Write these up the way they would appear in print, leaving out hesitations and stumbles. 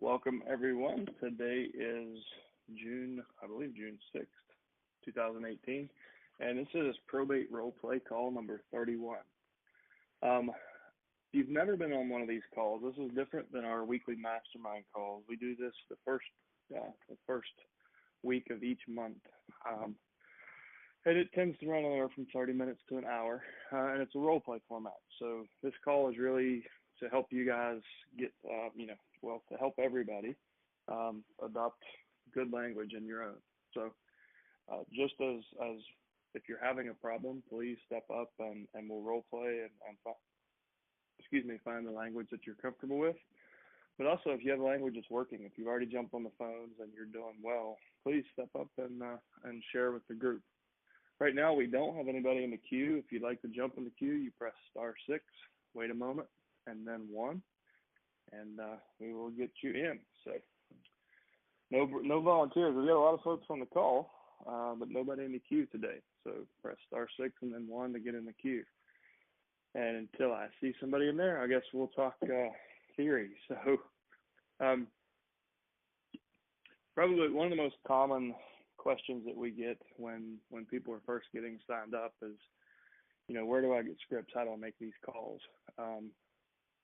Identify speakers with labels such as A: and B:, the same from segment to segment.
A: Welcome, everyone. Today is June 6th, 2018, and this is Probate Roleplay call number 31. If you've never been on one of these calls, this is different than our weekly mastermind calls. We do this the first week of each month, and it tends to run anywhere from 30 minutes to an hour, and it's a roleplay format. So this call is really to help you guys get, to help everybody adopt good language in your own. So just as if you're having a problem, please step up and we'll role play and find the language that you're comfortable with. But also, if you have a language that's working, if you've already jumped on the phones and you're doing well, please step up and share with the group. Right now, we don't have anybody in the queue. If you'd like to jump in the queue, you press *6, wait a moment, and then 1, and we will get you in. So no volunteers. We've got a lot of folks on the call, but nobody in the queue today. So press *6 and then 1 to get in the queue. And until I see somebody in there, I guess we'll talk theory. So probably one of the most common questions that we get when people are first getting signed up is, where do I get scripts? How do I make these calls?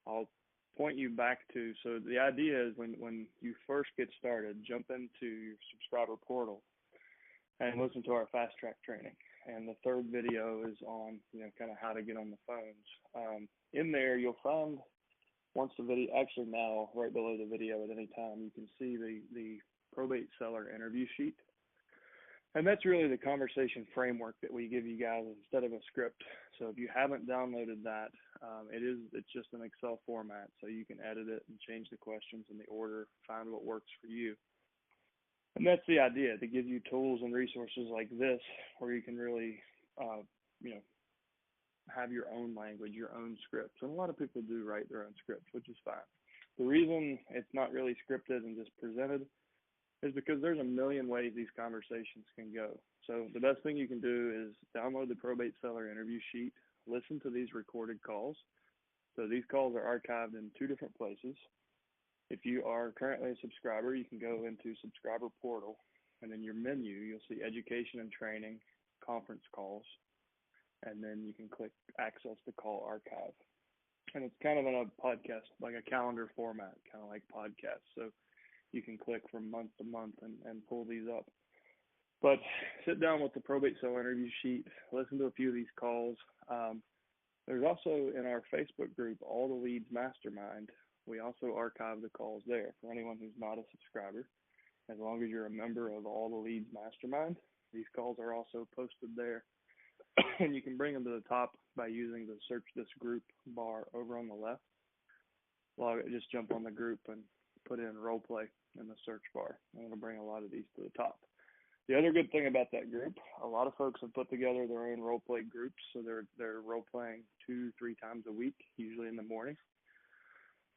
A: I'll point you back to, so the idea is when you first get started, jump into your subscriber portal and listen to our fast track training. And the third video is on, kind of how to get on the phones. In there, you'll find once the video, actually now, right below the video at any time, you can see the probate seller interview sheet. And that's really the conversation framework that we give you guys instead of a script. So if you haven't downloaded that, it's just an Excel format, so you can edit it and change the questions in the order, find what works for you. And that's the idea, to give you tools and resources like this where you can really, have your own language, your own scripts. And a lot of people do write their own scripts, which is fine. The reason it's not really scripted and just presented is because there's a million ways these conversations can go. So the best thing you can do is download the probate seller interview sheet, listen to these recorded calls. So these calls are archived in 2 different places. If you are currently a subscriber, you can go into subscriber portal, and in your menu, you'll see education and training, conference calls, and then you can click access to call archive. And it's kind of in a podcast, like a calendar format, kind of like podcasts. So you can click from month to month and pull these up. But sit down with the probate seller interview sheet, listen to a few of these calls. There's also in our Facebook group, All the Leads Mastermind, we also archive the calls there for anyone who's not a subscriber. As long as you're a member of All the Leads Mastermind, these calls are also posted there. And you can bring them to the top by using the search this group bar over on the left. Just jump on the group and put in role play in the search bar, and it'll bring a lot of these to the top. The other good thing about that group, a lot of folks have put together their own role play groups, so they're role playing 2-3 times a week, usually in the morning,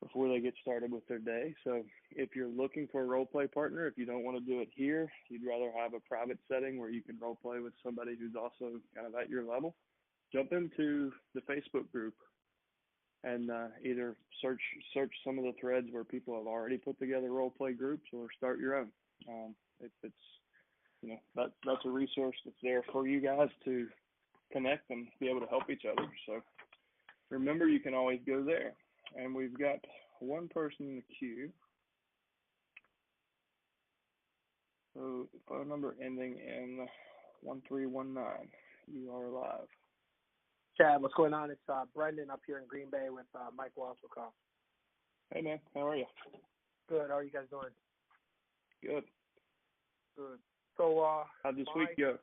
A: before they get started with their day. So if you're looking for a role play partner, if you don't want to do it here, you'd rather have a private setting where you can role play with somebody who's also kind of at your level, jump into the Facebook group and either search some of the threads where people have already put together role play groups, or start your own. That's a resource that's there for you guys to connect and be able to help each other. So remember, you can always go there. And we've got one person in the queue. So phone number ending in 1319. You are live.
B: Chad, what's going on? It's Brendan up here in Green Bay with Mike Walsall.
A: Hey, man. How are you?
B: Good. How are you guys doing?
A: Good.
B: Good. So,
A: how'd this week go?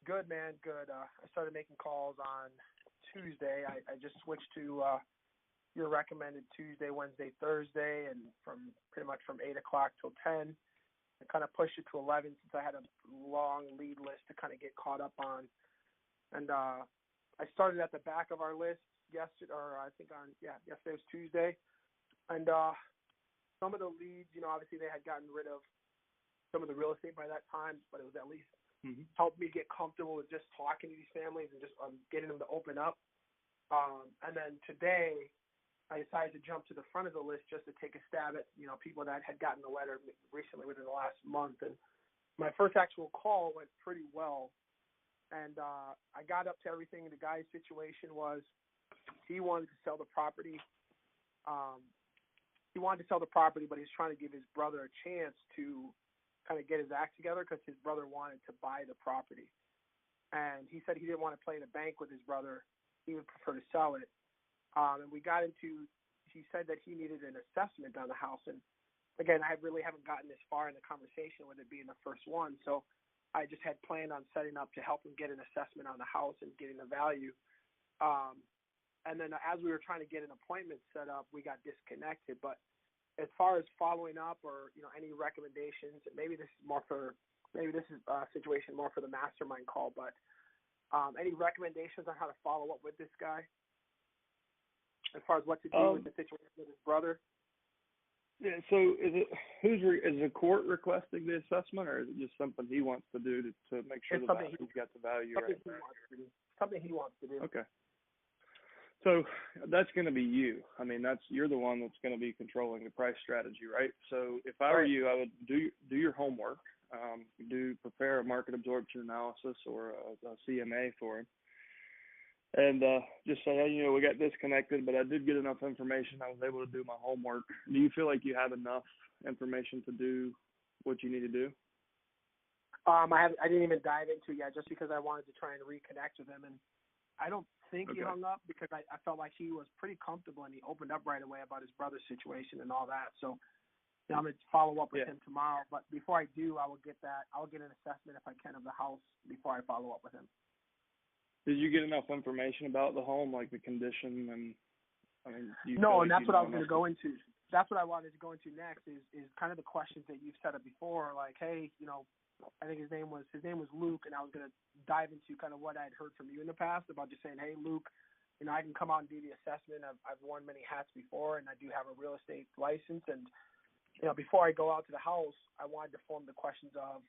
B: Good, man. Good. I started making calls on Tuesday. I just switched to your recommended Tuesday, Wednesday, Thursday, and pretty much from 8 o'clock till 10. I kind of pushed it to 11 since I had a long lead list to kind of get caught up on. And I started at the back of our list yesterday, yesterday was Tuesday. And some of the leads, obviously they had gotten rid of some of the real estate by that time, but it was at least helped me get comfortable with just talking to these families and just getting them to open up. And then today, I decided to jump to the front of the list just to take a stab at, people that had gotten the letter recently within the last month. And my first actual call went pretty well. And I got up to everything. The guy's situation was he wanted to sell the property. He wanted to sell the property, but he was trying to give his brother a chance to kind of get his act together because his brother wanted to buy the property. And he said he didn't want to play in a bank with his brother. He would prefer to sell it. And we got into, he said that he needed an assessment on the house. And again, I really haven't gotten this far in the conversation with it being the first one. So I just had planned on setting up to help him get an assessment on the house and getting the value. And then as we were trying to get an appointment set up, we got disconnected. But as far as following up or, any recommendations, maybe this is a situation more for the mastermind call, but any recommendations on how to follow up with this guy as far as what to do with the situation with his brother?
A: Yeah, so is the court requesting the assessment, or is it just something he wants to do to make sure he's got the value right?
B: Something he wants to do.
A: Okay. So that's going to be you. I mean, you're the one that's going to be controlling the price strategy, right? So if I were you, I would do your homework, prepare a market absorption analysis or a CMA for him, and just say, hey, we got disconnected, but I did get enough information. I was able to do my homework. Do you feel like you have enough information to do what you need to do?
B: I didn't even dive into it yet, just because I wanted to try and reconnect with him, and I don't think he hung up because I felt like he was pretty comfortable and he opened up right away about his brother's situation and all that. So I'm going to follow up with him tomorrow. But before I do, I'll get an assessment if I can of the house before I follow up with him.
A: Did you get enough information about the home, like the condition and?
B: No, and that's what I was going to go into. That's what I wanted to go into next is kind of the questions that you've set up before, like, hey, I think his name was Luke, and I was going to dive into kind of what I'd heard from you in the past about just saying, hey, Luke, I can come out and do the assessment. I've worn many hats before, and I do have a real estate license. And, before I go out to the house, I wanted to form the questions of,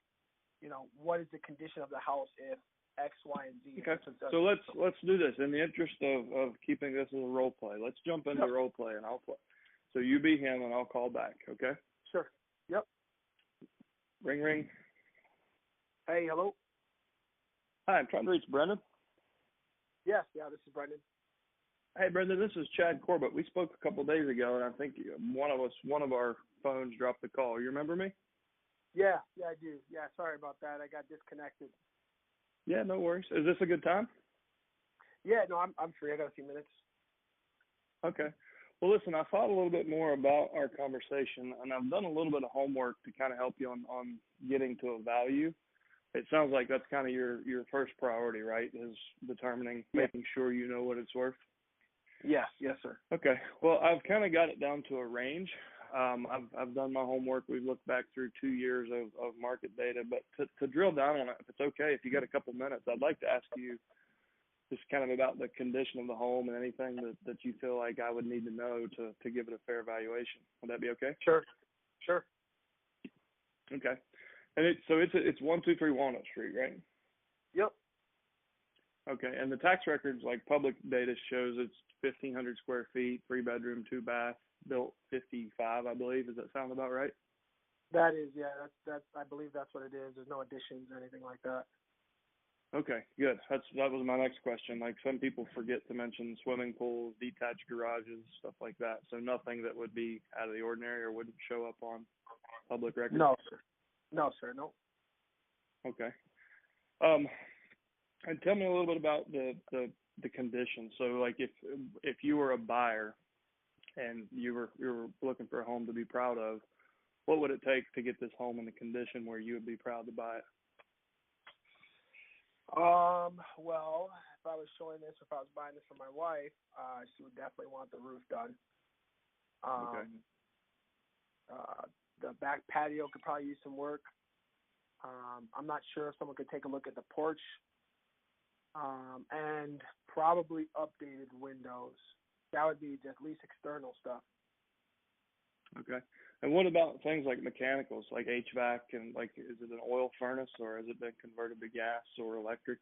B: what is the condition of the house if X, Y, and Z.
A: Okay. So let's do this in the interest of keeping this as a role play. Let's jump into role play, and I'll play. So you be him, and I'll call back. Okay.
B: Sure. Yep.
A: Ring, ring.
B: Hey, hello.
A: Hi, I'm trying to reach Brendan.
B: Yes, this is Brendan.
A: Hey, Brendan, this is Chad Corbett. We spoke a couple of days ago, and I think one of our phones dropped the call. You remember me?
B: Yeah, I do. Yeah, sorry about that. I got disconnected.
A: Yeah, no worries. Is this a good time?
B: Yeah, no, I'm free. I got a few minutes.
A: Okay. Well, listen, I thought a little bit more about our conversation, and I've done a little bit of homework to kind of help you on getting to a value. It sounds like that's kind of your first priority, right, is making sure you know what it's worth?
B: Yes, sir.
A: Okay. Well, I've kind of got it down to a range. I've done my homework. We've looked back through 2 years of market data, but to drill down on it, if it's okay, if you got a couple minutes, I'd like to ask you just kind of about the condition of the home and anything that you feel like I would need to know to give it a fair valuation. Would that be okay?
B: Sure.
A: Okay. And it's 123 Walnut Street, right?
B: Yep.
A: Okay. And the tax records, like public data shows it's 1,500 square feet, 3-bedroom, 2-bath, built 55, I believe. Does that sound about right?
B: That is, yeah. That's I believe that's what it is. There's no additions or anything like that.
A: Okay, good. That was my next question. Like some people forget to mention swimming pools, detached garages, stuff like that. So nothing that would be out of the ordinary or wouldn't show up on public records?
B: No, sir. No.
A: Okay. And tell me a little bit about the condition. So like if you were a buyer and you were looking for a home to be proud of, what would it take to get this home in the condition where you would be proud to buy it?
B: Well, if I was showing this, if I was buying this for my wife, she would definitely want the roof done.
A: Okay.
B: The back patio could probably use some work. I'm not sure if someone could take a look at the porch. And probably updated windows. That would be at least external stuff. Okay.
A: And what about things like mechanicals, like HVAC, and like, is it an oil furnace or has it been converted to gas or electric?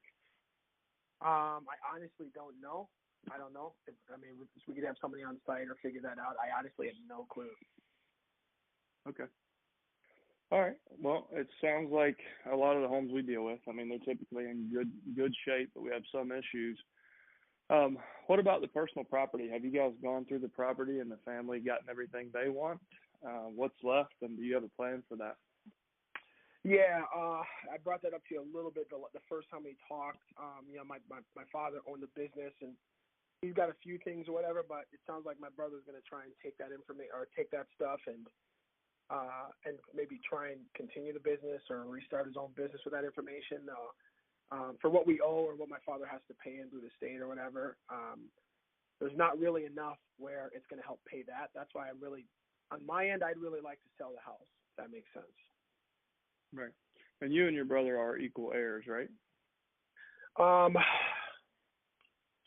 B: I honestly don't know. I don't know. We could have somebody on site or figure that out. I honestly have no clue.
A: Okay. All right. Well, it sounds like a lot of the homes we deal with, I mean, they're typically in good shape, but we have some issues. What about the personal property? Have you guys gone through the property and the family gotten everything they want? What's left, and do you have a plan for that?
B: Yeah, I brought that up to you a little bit the first time we talked. My father owned a business, and he's got a few things or whatever, but it sounds like my brother's going to try and take that information or take that stuff and maybe try and continue the business or restart his own business with that information. For what we owe or what my father has to pay in through the state or whatever, there's not really enough where it's going to help pay that. That's why on my end, I'd really like to sell the house, if that makes sense.
A: Right. And you and your brother are equal heirs, right?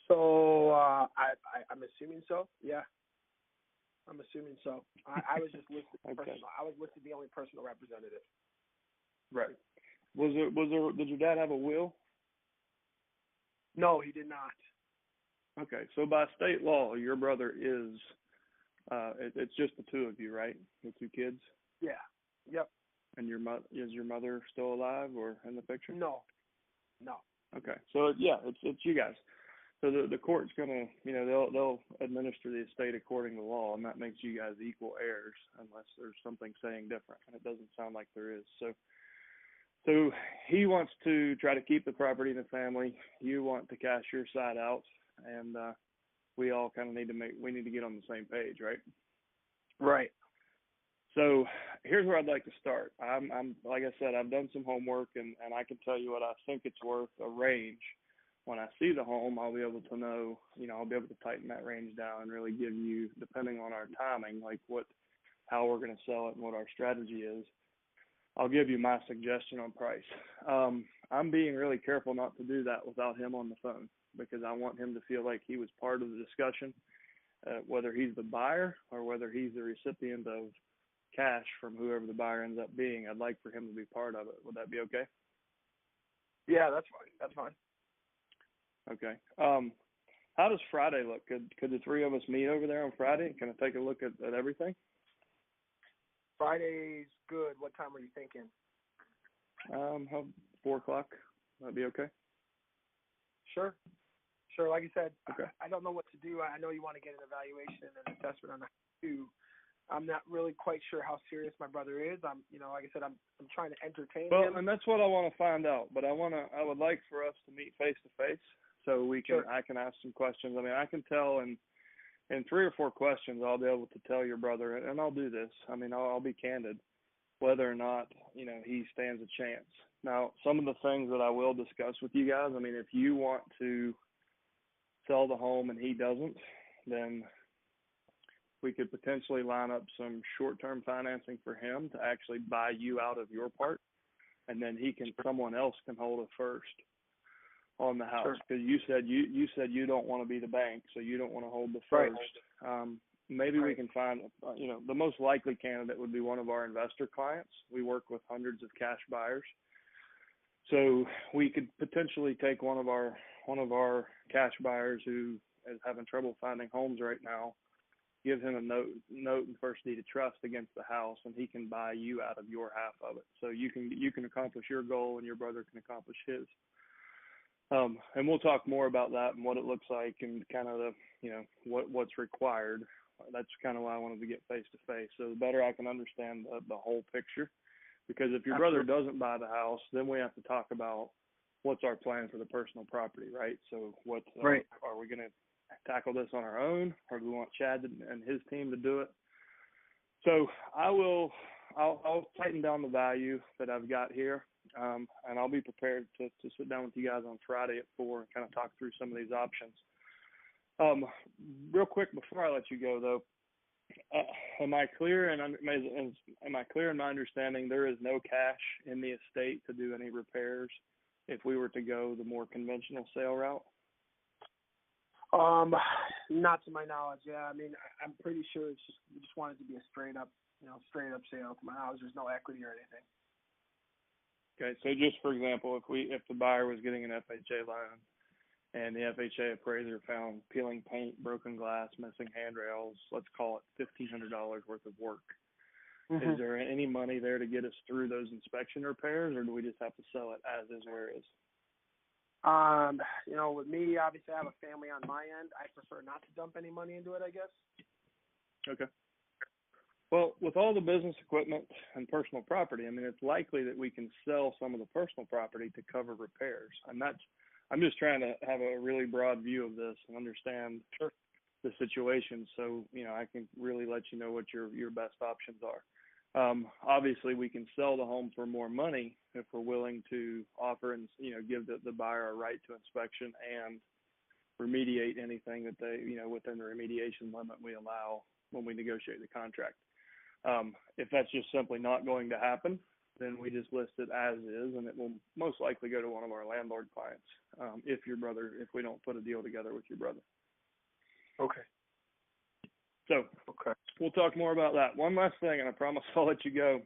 B: So I'm assuming so. Yeah, I'm assuming so. I was just listed.
A: Okay.
B: I was listed the only personal representative.
A: Right. Did your dad have a will?
B: No, he did not.
A: Okay. So by state law, your brother is. It's just the two of you, right? The two kids.
B: Yeah. Yep.
A: And is your mother still alive or in the picture?
B: No.
A: Okay, so yeah, it's you guys. So the court's gonna, they'll administer the estate according to law, and that makes you guys equal heirs unless there's something saying different, and it doesn't sound like there is. So he wants to try to keep the property in the family. You want to cash your side out, and we all kind of need to get on the same page, right?
B: Right.
A: So here's where I'd like to start. I'm like I said, I've done some homework, and I can tell you what I think it's worth, a range. When I see the home, I'll be able to know, I'll be able to tighten that range down and really give you, depending on our timing, like how we're going to sell it and what our strategy is. I'll give you my suggestion on price. I'm being really careful not to do that without him on the phone, because I want him to feel like he was part of the discussion, whether he's the buyer or whether he's the recipient of cash from whoever the buyer ends up being. I'd like for him to be part of it. Would that be okay?
B: Yeah, that's fine. That's fine.
A: Okay. How does Friday look? Could the three of us meet over there on Friday? Can I take a look at everything?
B: Friday's good. What time are you thinking?
A: 4:00. That'd be okay.
B: Sure. Like I said,
A: okay.
B: I don't know what to do. I know you want to get an evaluation and an assessment on the house. I'm not really quite sure how serious my brother is. Like I said, I'm trying to entertain him.
A: Well, and that's what I want to find out. But I would like for us to meet face to face, so I can ask some questions. I mean, I can tell in 3 or 4 questions, I'll be able to tell your brother, and I'll do this. I mean, I'll be candid, whether or not he stands a chance. Now, some of the things that I will discuss with you guys. I mean, if you want to sell the home and he doesn't, then we could potentially line up some short-term financing for him to actually buy you out of your part, and then someone else can hold it first on the house. Because you said you don't want to be the bank, so you don't want to hold the first. Right. Maybe we can find, the most likely candidate would be one of our investor clients. We work with hundreds of cash buyers, so we could potentially take one of our cash buyers who is having trouble finding homes right now, give him a note and first deed of trust against the house, and he can buy you out of your half of it. So you can accomplish your goal, and your brother can accomplish his. And we'll talk more about that and what it looks like and kind of what's required. That's kind of why I wanted to get face to face. So the better I can understand the whole picture, because if your brother doesn't buy the house, then we have to talk about what's our plan for the personal property, right? So are we going to tackle this on our own, or do we want Chad and his team to do it? So I'll tighten down the value that I've got here, and I'll be prepared to sit down with you guys on Friday at 4 and kind of talk through some of these options. Real quick before I let you go, though, am I clear in my understanding there is no cash in the estate to do any repairs if we were to go the more conventional sale route?
B: Not to my knowledge. Yeah, I mean, I'm pretty sure we just want it to be a straight up sale. To my knowledge, there's no equity or anything.
A: Okay, so just for example, if the buyer was getting an FHA loan and the FHA appraiser found peeling paint, broken glass, missing handrails, let's call it $1,500 worth of work.
B: Mm-hmm.
A: Is there any money there to get us through those inspection repairs, or do we just have to sell it as is where it is?
B: With me, obviously I have a family on my end. I prefer not to dump any money into it, I guess.
A: Okay. Well, with all the business equipment and personal property, I mean, it's likely that we can sell some of the personal property to cover repairs. And I'm just trying to have a really broad view of this and understand the situation, so I can really let you know what your best options are. Obviously, we can sell the home for more money if we're willing to offer and give the buyer a right to inspection and remediate anything that they within the remediation limit we allow when we negotiate the contract. If that's just simply not going to happen, then we just list it as is, and it will most likely go to one of our landlord clients if we don't put a deal together with your brother.
B: Okay.
A: So we'll talk more about that. One last thing, and I promise I'll let you go.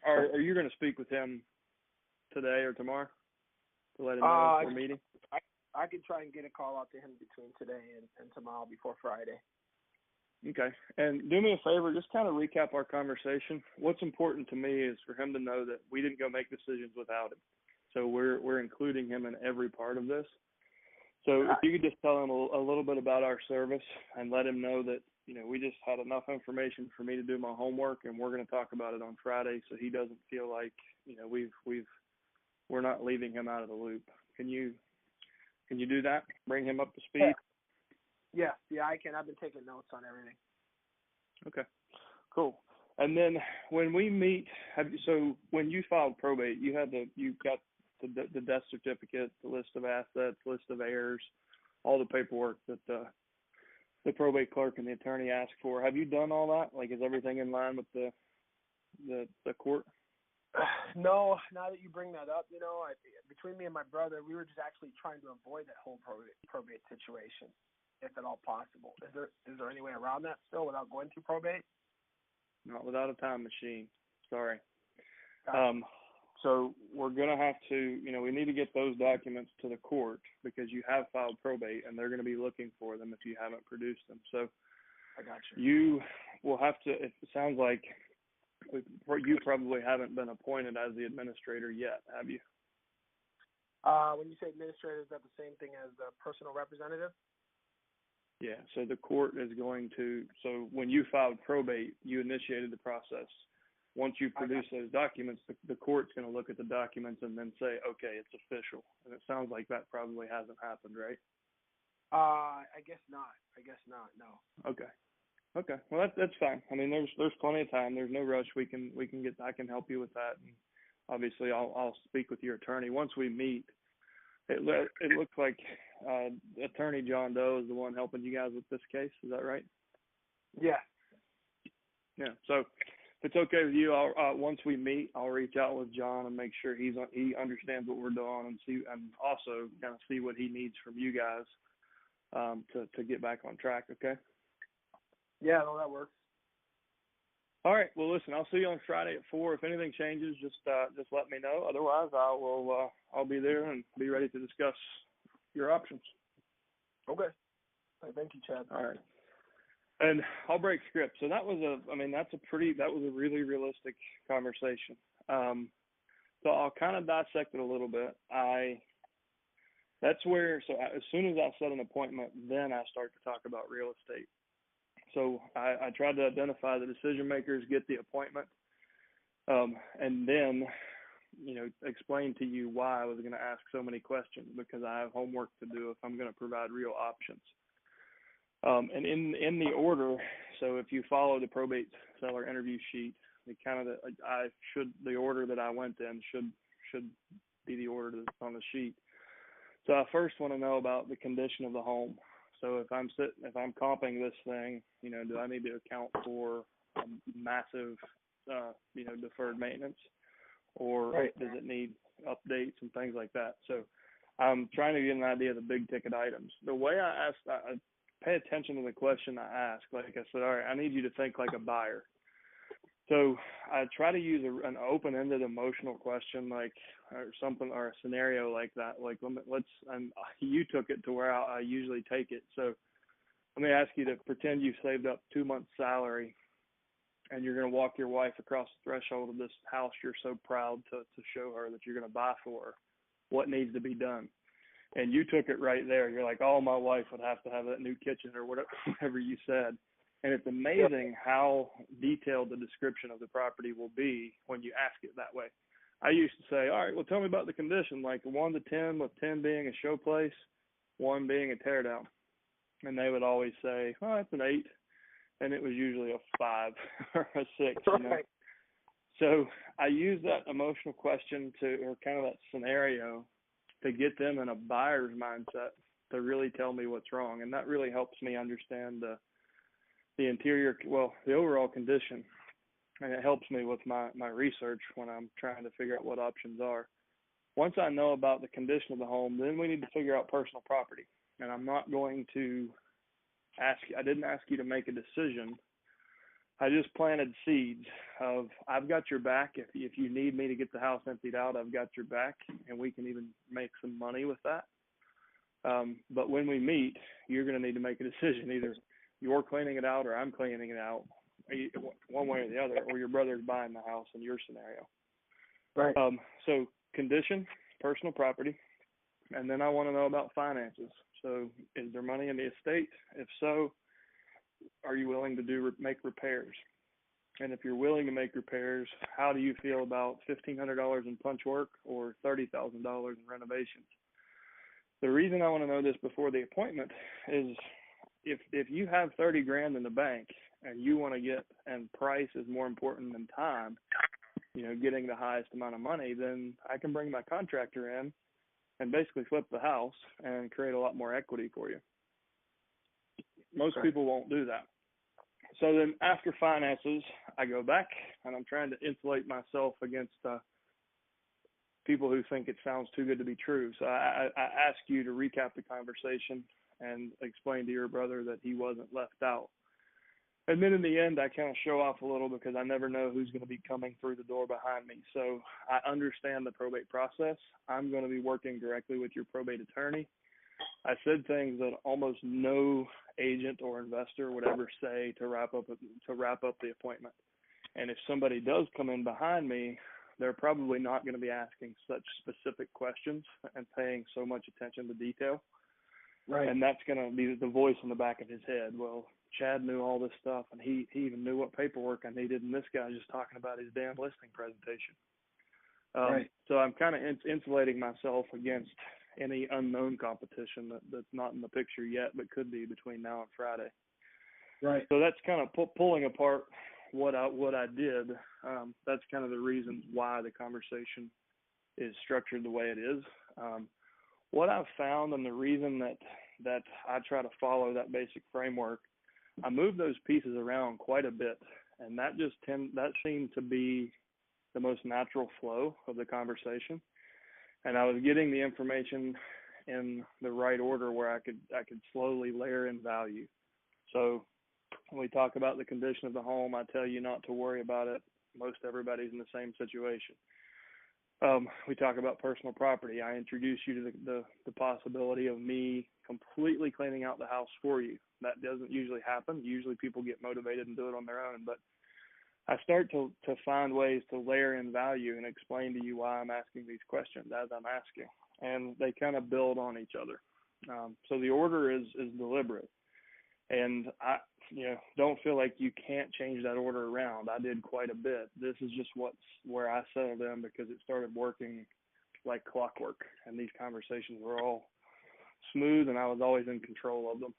A: Are you going to speak with him today or tomorrow to let him know we're meeting?
B: I could try and get a call out to him between today and tomorrow before Friday.
A: Okay. And do me a favor, just kind of recap our conversation. What's important to me is for him to know that we didn't go make decisions without him. So we're including him in every part of this. So if you could just tell him a little bit about our service and let him know that, we just had enough information for me to do my homework, and we're going to talk about it on Friday, so he doesn't feel like, we're not leaving him out of the loop. Can you do that? Bring him up to speed?
B: Yeah, I can. I've been taking notes on everything.
A: Okay, cool. And then when we meet, when you filed probate, you got the death certificate, the list of assets, list of heirs, all the paperwork that the probate clerk and the attorney asked for. Have you done all that? Like, is everything in line with the court?
B: No, now that you bring that up, between me and my brother, we were just actually trying to avoid that whole probate situation, if at all possible. Is there any way around that still without going through probate?
A: Not without a time machine. Sorry.
B: Gotcha.
A: So we're going to have to, we need to get those documents to the court because you have filed probate and they're going to be looking for them if you haven't produced them. So
B: I got you.
A: You will have to, it sounds like you probably haven't been appointed as the administrator yet, have you?
B: When you say administrator, is that the same thing as the personal representative?
A: Yeah, so the court is going to, so when you filed probate, you initiated the process. Once you produce those documents, the court's going to look at the documents and then say, okay, it's official. And it sounds like that probably hasn't happened, right?
B: I guess not. No.
A: Okay. Well, that's fine. I mean, there's plenty of time. There's no rush. I can help you with that. And obviously, I'll speak with your attorney once we meet. It looks like Attorney John Doe is the one helping you guys with this case. Is that right?
B: Yeah.
A: Yeah. So if it's okay with you, once we meet, I'll reach out with John and make sure he understands what we're doing and also kind of see what he needs from you guys to get back on track. Okay.
B: Yeah, no, that works.
A: All right. Well, listen, I'll see you on Friday at 4. If anything changes, just let me know. Otherwise, I'll be there and be ready to discuss your options.
B: Okay. Thank you, Chad.
A: All right. And I'll break script. So that was a really realistic conversation. So I'll kind of dissect it a little bit. As soon as I set an appointment, then I start to talk about real estate. So I tried to identify the decision makers, get the appointment, and then, explain to you why I was going to ask so many questions, because I have homework to do if I'm going to provide real options. And in the order, so if you follow the probate seller interview sheet, the order that I went in should be the order that's on the sheet. So I first want to know about the condition of the home. So if I'm comping this thing, do I need to account for massive, deferred maintenance, or does it need updates and things like that? So I'm trying to get an idea of the big ticket items. The way I pay attention to the question I ask. Like I said, all right, I need you to think like a buyer. So I try to use an open-ended emotional question, like, or something, or a scenario like that. Like, you took it to where I usually take it. So let me ask you to pretend you've saved up 2 months' salary, and you're going to walk your wife across the threshold of this house you're so proud to show her that you're going to buy for her. What needs to be done? And you took it right there. You're like, oh, my wife would have to have that new kitchen, or whatever you said. And it's amazing how detailed the description of the property will be when you ask it that way. I used to say, all right, well, tell me about the condition, like 1 to 10, with 10 being a show place, 1 being a tear down. And they would always say, oh, it's an 8. And it was usually a 5 or a 6. You know?
B: Right.
A: So I use that emotional question or kind of that scenario to get them in a buyer's mindset to really tell me what's wrong. And that really helps me understand the overall condition. And it helps me with my research when I'm trying to figure out what options are. Once I know about the condition of the home, then we need to figure out personal property. And I'm not going to I didn't ask you to make a decision. I just planted seeds of, I've got your back. If you need me to get the house emptied out, I've got your back, and we can even make some money with that. But when we meet, you're going to need to make a decision. Either you're cleaning it out or I'm cleaning it out, one way or the other, or your brother's buying the house in your scenario.
B: Right.
A: So condition, personal property, and then I want to know about finances. So is there money in the estate? If so, are you willing to make repairs? And if you're willing to make repairs, how do you feel about $1,500 in punch work or $30,000 in renovations? The reason I want to know this before the appointment is if you have 30 grand in the bank and you want to and price is more important than time, getting the highest amount of money, then I can bring my contractor in and basically flip the house and create a lot more equity for you. Most people won't do that. So then after finances, I go back and I'm trying to insulate myself against people who think it sounds too good to be true. So I ask you to recap the conversation and explain to your brother that he wasn't left out. And then in the end, I kind of show off a little because I never know who's going to be coming through the door behind me. So I understand the probate process. I'm going to be working directly with your probate attorney. I said things that almost no agent or investor would ever say to wrap up the appointment. And if somebody does come in behind me, they're probably not going to be asking such specific questions and paying so much attention to detail.
B: Right.
A: And that's going to be the voice in the back of his head. Well, Chad knew all this stuff, and he even knew what paperwork I needed, and this guy's just talking about his damn listing presentation.
B: Right.
A: So I'm kind of insulating myself against any unknown competition that's not in the picture yet, but could be between now and Friday.
B: Right.
A: So that's kind of pulling apart what I did. That's kind of the reasons why the conversation is structured the way it is. What I've found, and the reason that I try to follow that basic framework, I move those pieces around quite a bit, and that seemed to be the most natural flow of the conversation. And I was getting the information in the right order where I could slowly layer in value. So when we talk about the condition of the home, I tell you not to worry about it. Most everybody's in the same situation. We talk about personal property. I introduce you to the possibility of me completely cleaning out the house for you. That doesn't usually happen. Usually people get motivated and do it on their own, but I start to find ways to layer in value and explain to you why I'm asking these questions as I'm asking, and they kind of build on each other. So the order is deliberate, and I don't feel like you can't change that order around. I did quite a bit. This is just where I settled in because it started working like clockwork, and these conversations were all smooth, and I was always in control of them.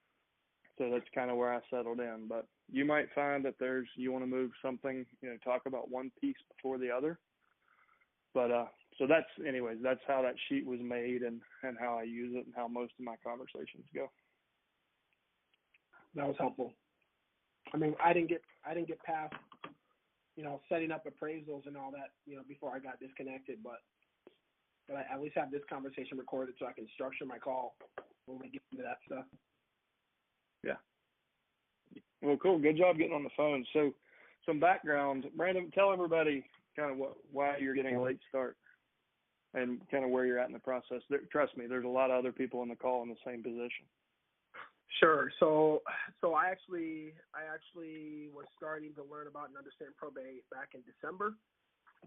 A: So that's kind of where I settled in. But you might find that you want to move something, talk about one piece before the other. But so that's how that sheet was made and how I use it and how most of my conversations go.
B: That was helpful. I mean, I didn't get past, setting up appraisals and all that, before I got disconnected, but I at least have this conversation recorded so I can structure my call when we get into that stuff.
A: Yeah. Well, cool. Good job getting on the phone. So some background. Brandon, tell everybody kind of why you're getting a late start and kind of where you're at in the process. Trust me, there's a lot of other people on the call in the same position.
B: Sure. So I actually was starting to learn about and understand probate back in December.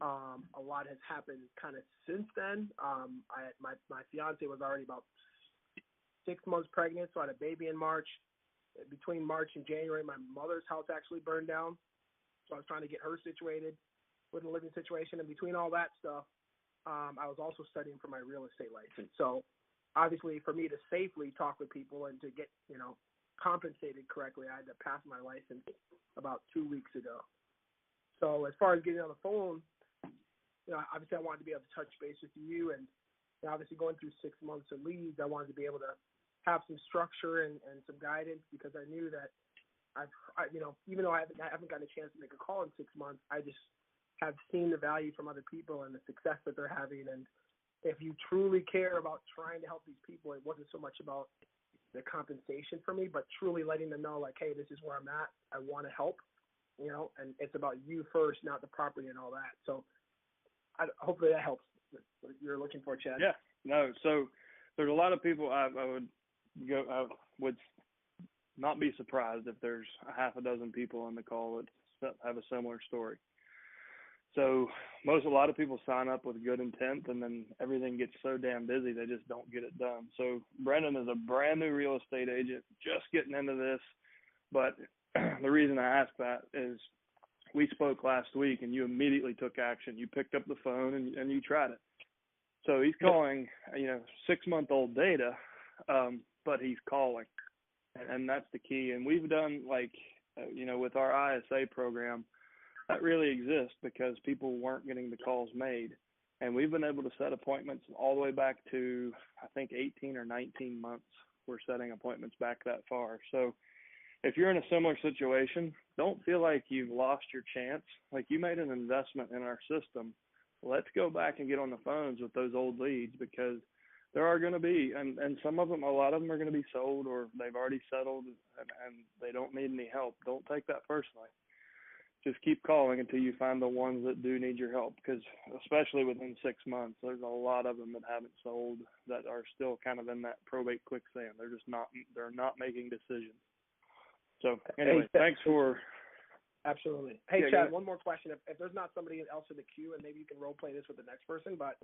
B: A lot has happened kind of since then. My fiance was already about 6 months pregnant, so I had a baby in March. Between March and January, my mother's house actually burned down, so I was trying to get her situated with a living situation. And between all that stuff, I was also studying for my real estate license. So obviously, for me to safely talk with people and to get compensated correctly, I had to pass my license about 2 weeks ago. So as far as getting on the phone, obviously I wanted to be able to touch base with you, and obviously going through 6 months of leads, I wanted to be able to have some structure and some guidance, because I knew that even though I haven't gotten a chance to make a call in 6 months, I just have seen the value from other people and the success that they're having. And if you truly care about trying to help these people, it wasn't so much about the compensation for me, but truly letting them know, like, hey, this is where I'm at. I want to help, and it's about you first, not the property and all that. So hopefully that helps what you're looking for, Chad.
A: Yeah, no. So there's a lot of people I would not be surprised if there's a half a dozen people on the call that have a similar story. So a lot of people sign up with good intent, and then everything gets so damn busy they just don't get it done. So Brendan is a brand new real estate agent, just getting into this. But the reason I asked that is we spoke last week, and you immediately took action. You picked up the phone and you tried it. So he's calling, 6-month-old data, but he's calling, and that's the key. And we've done with our ISA program, that really exists because people weren't getting the calls made. And we've been able to set appointments all the way back to, I think, 18 or 19 months. We're setting appointments back that far. So if you're in a similar situation, don't feel like you've lost your chance. Like, you made an investment in our system. Let's go back and get on the phones with those old leads, because there are going to be, and some of them, a lot of them are going to be sold, or they've already settled and they don't need any help. Don't take that personally. Just keep calling until you find the ones that do need your help, because especially within 6 months, there's a lot of them that haven't sold that are still kind of in that probate quicksand. They're not making decisions. So anyway, thanks for.
B: Absolutely. Hey, Chad, one more question. If there's not somebody else in the queue, and maybe you can role play this with the next person, but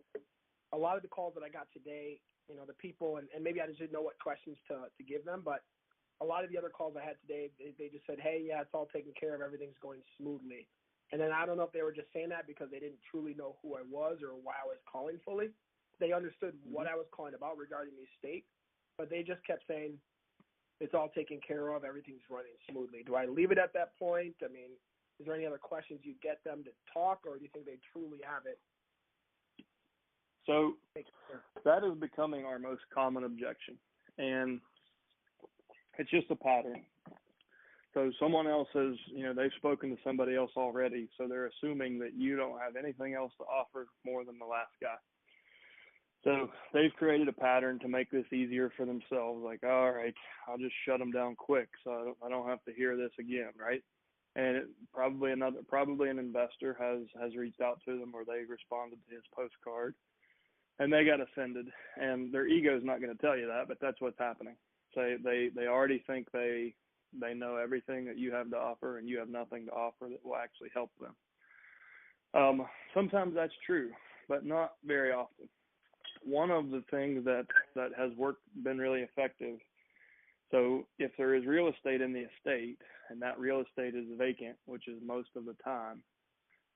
B: a lot of the calls that I got today, the people, and maybe I just didn't know what questions to give them, but a lot of the other calls I had today, they just said, hey, yeah, it's all taken care of. Everything's going smoothly. And then I don't know if they were just saying that because they didn't truly know who I was or why I was calling fully. They understood what I was calling about regarding the estate, but they just kept saying, it's all taken care of. Everything's running smoothly. Do I leave it at that point? I mean, is there any other questions you get them to talk, or do you think they truly have it?
A: So that is becoming our most common objection. And it's just a pattern. So someone else has, they've spoken to somebody else already, so they're assuming that you don't have anything else to offer more than the last guy. So they've created a pattern to make this easier for themselves. Like, all right, I'll just shut them down quick so I don't have to hear this again, right? And probably an investor has reached out to them, or they responded to his postcard, and they got offended. And their ego is not going to tell you that, but that's what's happening. So they already think they know everything that you have to offer, and you have nothing to offer that will actually help them. Sometimes that's true, but not very often. One of the things that has been really effective, so if there is real estate in the estate and that real estate is vacant, which is most of the time,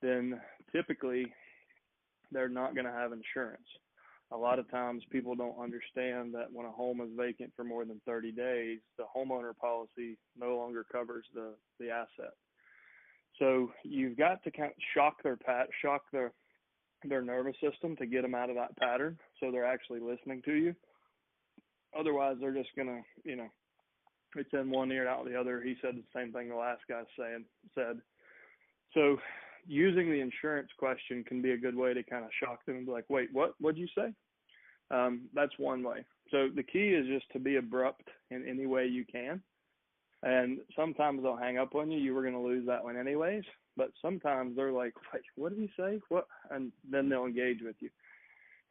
A: then typically they're not going to have insurance. A lot of times people don't understand that when a home is vacant for more than 30 days, the homeowner policy no longer covers the asset. So you've got to kind of shock their nervous system to get them out of that pattern, so they're actually listening to you. Otherwise, they're just going to, it's in one ear, out the other. He said the same thing the last guy said. So using the insurance question can be a good way to kind of shock them and be like, wait, what'd you say? That's one way. So the key is just to be abrupt in any way you can. And sometimes they'll hang up on you. You were going to lose that one anyways. But sometimes they're like, wait, what did he say? What? And then they'll engage with you.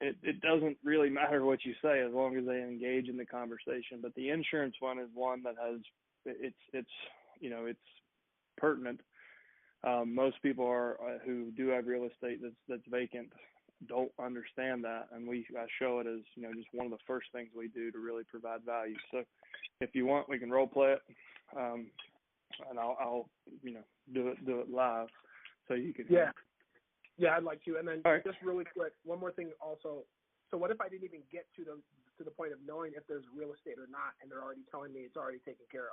A: It doesn't really matter what you say as long as they engage in the conversation. But the insurance one is one that has it's pertinent. Most people who do have real estate that's vacant don't understand that, and I show it as just one of the first things we do to really provide value. So if you want, we can role play it, and I'll do it live so you can.
B: Yeah, I'd like to. And then
A: right.
B: Just really quick, one more thing also. So what if I didn't even get to the point of knowing if there's real estate or not, and they're already telling me it's already taken care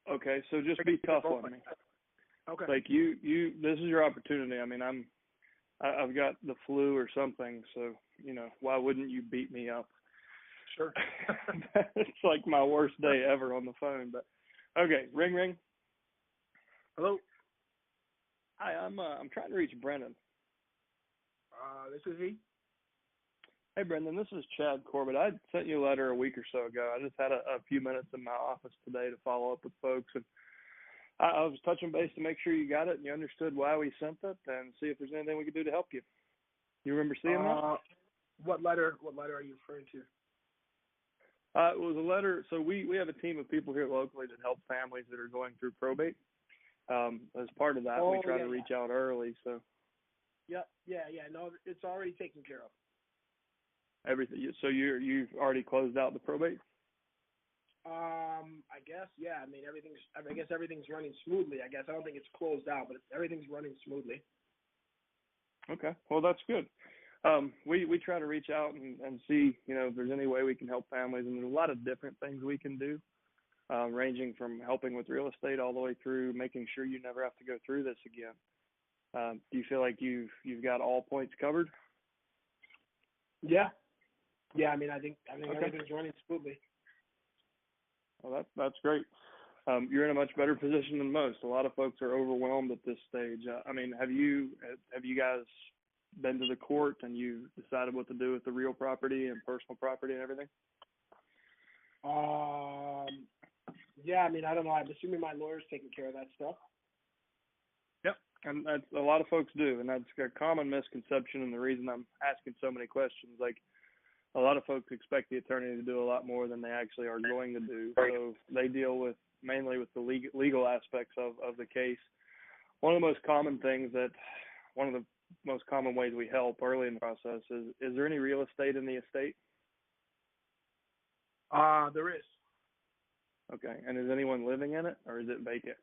B: of?
A: Okay, so just be tough on me.
B: Okay.
A: Like this is your opportunity. I mean, I've got the flu or something, so why wouldn't you beat me up?
B: Sure.
A: It's like my worst day ever on the phone. But okay, ring.
B: Hello.
A: Hi, I'm trying to reach Brendan.
B: This is he.
A: Hey, Brendan, this is Chad Corbett. I sent you a letter a week or so ago. I just had a few minutes in my office today to follow up with folks, and I was touching base to make sure you got it and you understood why we sent it, and see if there's anything we could do to help you. You remember seeing that?
B: What letter are you referring to?
A: It was a letter. So we have a team of people here locally that help families that are going through probate. As part of that, we try to reach out early. So.
B: Yeah. No, it's already taken care of.
A: Everything. So you've already closed out the probate?
B: I guess. Yeah. I mean, I guess everything's running smoothly. I don't think it's closed out, but everything's running smoothly.
A: Okay. Well, that's good. We try to reach out and see, if there's any way we can help families, and there's a lot of different things we can do, ranging from helping with real estate all the way through making sure you never have to go through this again. Do you feel like you've got all points covered?
B: Yeah. I mean, I think
A: okay.
B: Everything's running smoothly.
A: Well, that's great. You're in a much better position than most. A lot of folks are overwhelmed at this stage. I mean, have you guys been to the court and you decided what to do with the real property and personal property and everything?
B: Yeah. I mean, I don't know. I'm assuming my lawyer's taking care of that stuff.
A: Yep, and that's a lot of folks do, and that's a common misconception. And the reason I'm asking so many questions, like, a lot of folks expect the attorney to do a lot more than they actually are going to do. So they deal mainly with the legal aspects of the case. One of the most common ways we help early in the process is there any real estate in the estate?
B: There is.
A: Okay. And is anyone living in it, or is it vacant?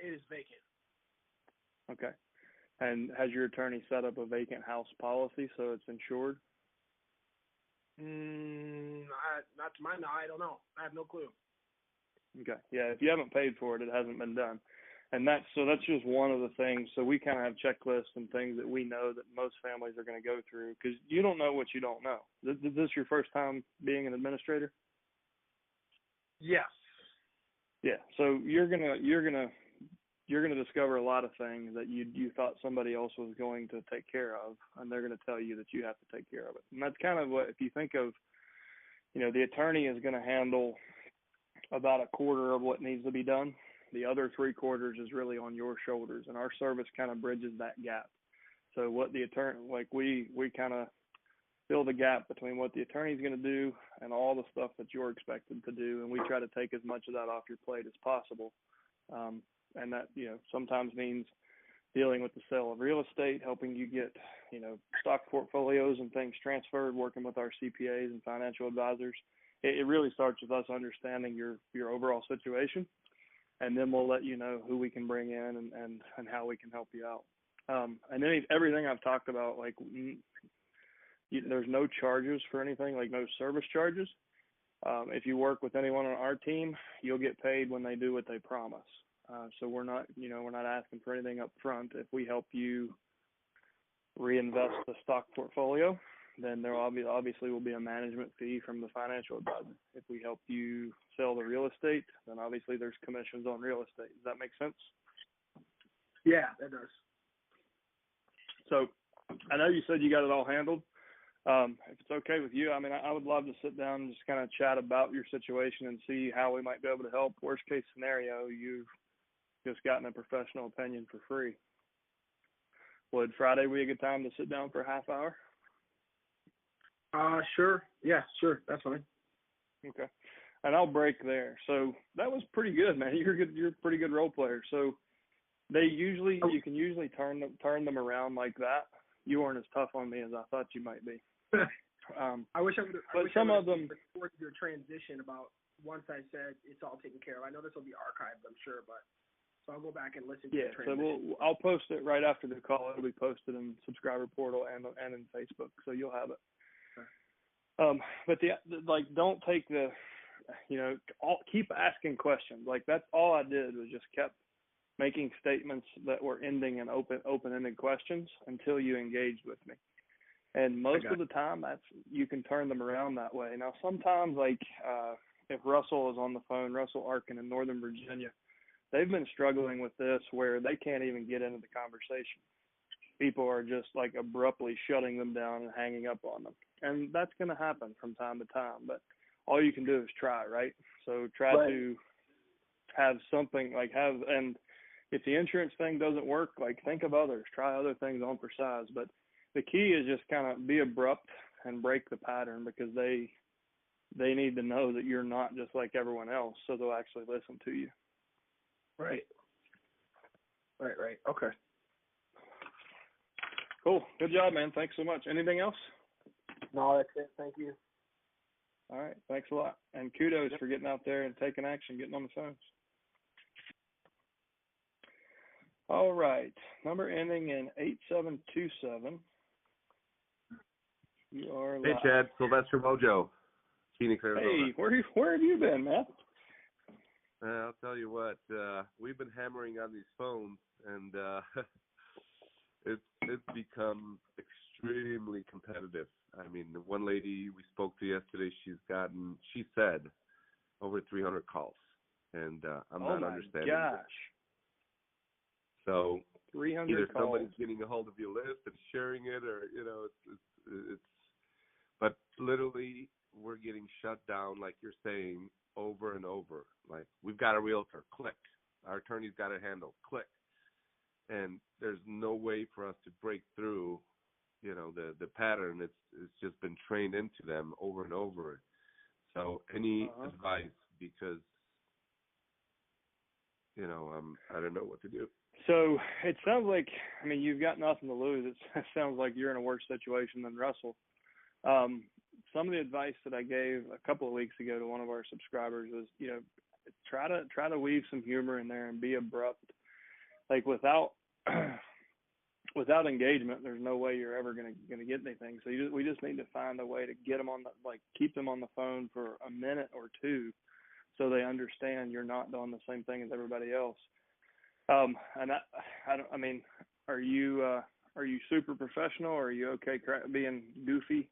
B: It is vacant.
A: Okay. And has your attorney set up a vacant house policy so it's insured?
B: Not to my knowledge. I don't know. I have no clue.
A: Okay. Yeah, if you haven't paid for it, it hasn't been done. And that's just one of the things. So we kind of have checklists and things that we know that most families are going to go through, because you don't know what you don't know. Is this your first time being an administrator?
B: Yes.
A: Yeah. So you're gonna discover a lot of things that you thought somebody else was going to take care of, and they're going to tell you that you have to take care of it. And that's kind of what, if you think of, the attorney is going to handle about a quarter of what needs to be done. The other 3/4 is really on your shoulders, and our service kind of bridges that gap. So what the attorney, like we kind of fill the gap between what the attorney's going to do and all the stuff that you're expected to do, and we try to take as much of that off your plate as possible. And that, sometimes means dealing with the sale of real estate, helping you get, stock portfolios and things transferred, working with our CPAs and financial advisors. It really starts with us understanding your overall situation, and then we'll let you know who we can bring in and how we can help you out. And then everything I've talked about, like, there's no charges for anything, like no service charges. If you work with anyone on our team, you'll get paid when they do what they promise. So we're not asking for anything up front. If we help you reinvest the stock portfolio, then there obviously will be a management fee from the financial advisor. If we help you sell the real estate, then obviously there's commissions on real estate. Does that make sense?
B: Yeah, that does.
A: So I know you said you got it all handled. If it's okay with you, I mean, I would love to sit down and just kind of chat about your situation and see how we might be able to help. Worst case scenario, you've just gotten a professional opinion for free. Would Friday be a good time to sit down for a half hour?
B: Sure. Yeah, sure. That's fine.
A: Okay. And I'll break there. So that was pretty good, man. You're good. You're a pretty good role player. So you can usually turn them around like that. You weren't as tough on me as I thought you might be.
B: I wish I would.
A: But some of them
B: recorded your transition about once I said it's all taken care of. I know this will be archived, I'm sure, but so I'll go back and listen to the transition.
A: So I'll post it right after the call. It'll be posted in subscriber portal and in Facebook, so you'll have it. Okay. But don't take the, keep asking questions. Like that's all I did was just kept making statements that were ending in open-ended questions until you engaged with me. And most of the time, you can turn them around that way. Now, sometimes, if Russell is on the phone, Russell Arkin in Northern Virginia, they've been struggling with this where they can't even get into the conversation. People are just abruptly shutting them down and hanging up on them. And that's going to happen from time to time. But all you can do is try, right? So try to have something and if the insurance thing doesn't work, think of others, try other things on for size. But the key is just kind of be abrupt and break the pattern because they need to know that you're not just like everyone else, so they'll actually listen to you.
B: Right. Okay.
A: Cool. Good job, man. Thanks so much. Anything else?
B: No, that's it. Thank you.
A: All right. Thanks a lot. And kudos for getting out there and taking action, getting on the phones. All right. Number ending in 8727. You are live.
C: Hey, Chad. Sylvester Mojo, Phoenix, Arizona.
A: Hey, where have you been, man?
C: I'll tell you what. We've been hammering on these phones, and it's become extremely competitive. I mean, the one lady we spoke to yesterday, she said, over 300 calls, and I'm not understanding.
A: Oh, my gosh.
C: So
A: 300
C: either
A: calls.
C: somebody's getting a hold of your list and sharing it, or it's. But literally, we're getting shut down, like you're saying, over and over. Like we've got a realtor, click. Our attorney's got it handled, click. And there's no way for us to break through, the pattern. It's just been trained into them over and over. So any advice, because I don't know what to do.
A: So it sounds like, you've got nothing to lose. It sounds like you're in a worse situation than Russell. Some of the advice that I gave a couple of weeks ago to one of our subscribers was, try to weave some humor in there and be abrupt. Without engagement, there's no way you're ever going to get anything. So we just need to find a way to get them keep them on the phone for a minute or two, so they understand you're not doing the same thing as everybody else. And are you super professional, or are you okay being goofy?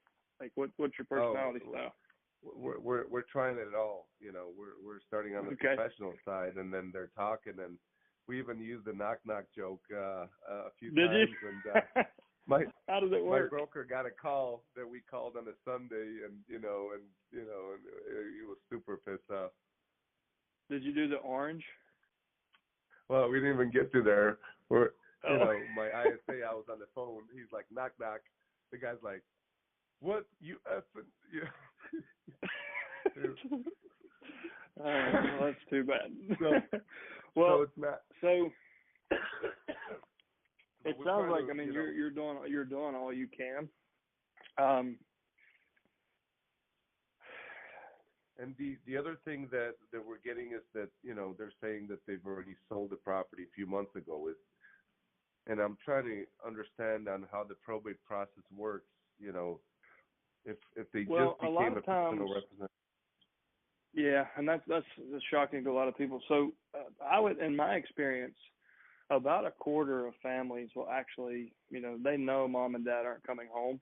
A: What's your personality style?
C: We're trying it all. We're starting on the professional side, and then they're talking, and we even used the knock joke a few
A: Did
C: times.
A: You?
C: And
A: how does it work?
C: My broker got a call that we called on a Sunday, and he was super pissed off.
A: Did you do the orange?
C: Well, we didn't even get to there. My ISA, I was on the phone. He's like, knock. The guy's like, what, you effing? Yeah.
A: Well, that's too bad.
C: So it's not.
A: So it sounds like you're doing all you can.
C: And the other thing that we're getting is that they're saying that they've already sold the property a few months ago. And I'm trying to understand on how the probate process works. If they just became a personal representative.
A: Yeah, and that's shocking to a lot of people. So I would, in my experience, about a quarter of families will actually, they know mom and dad aren't coming home,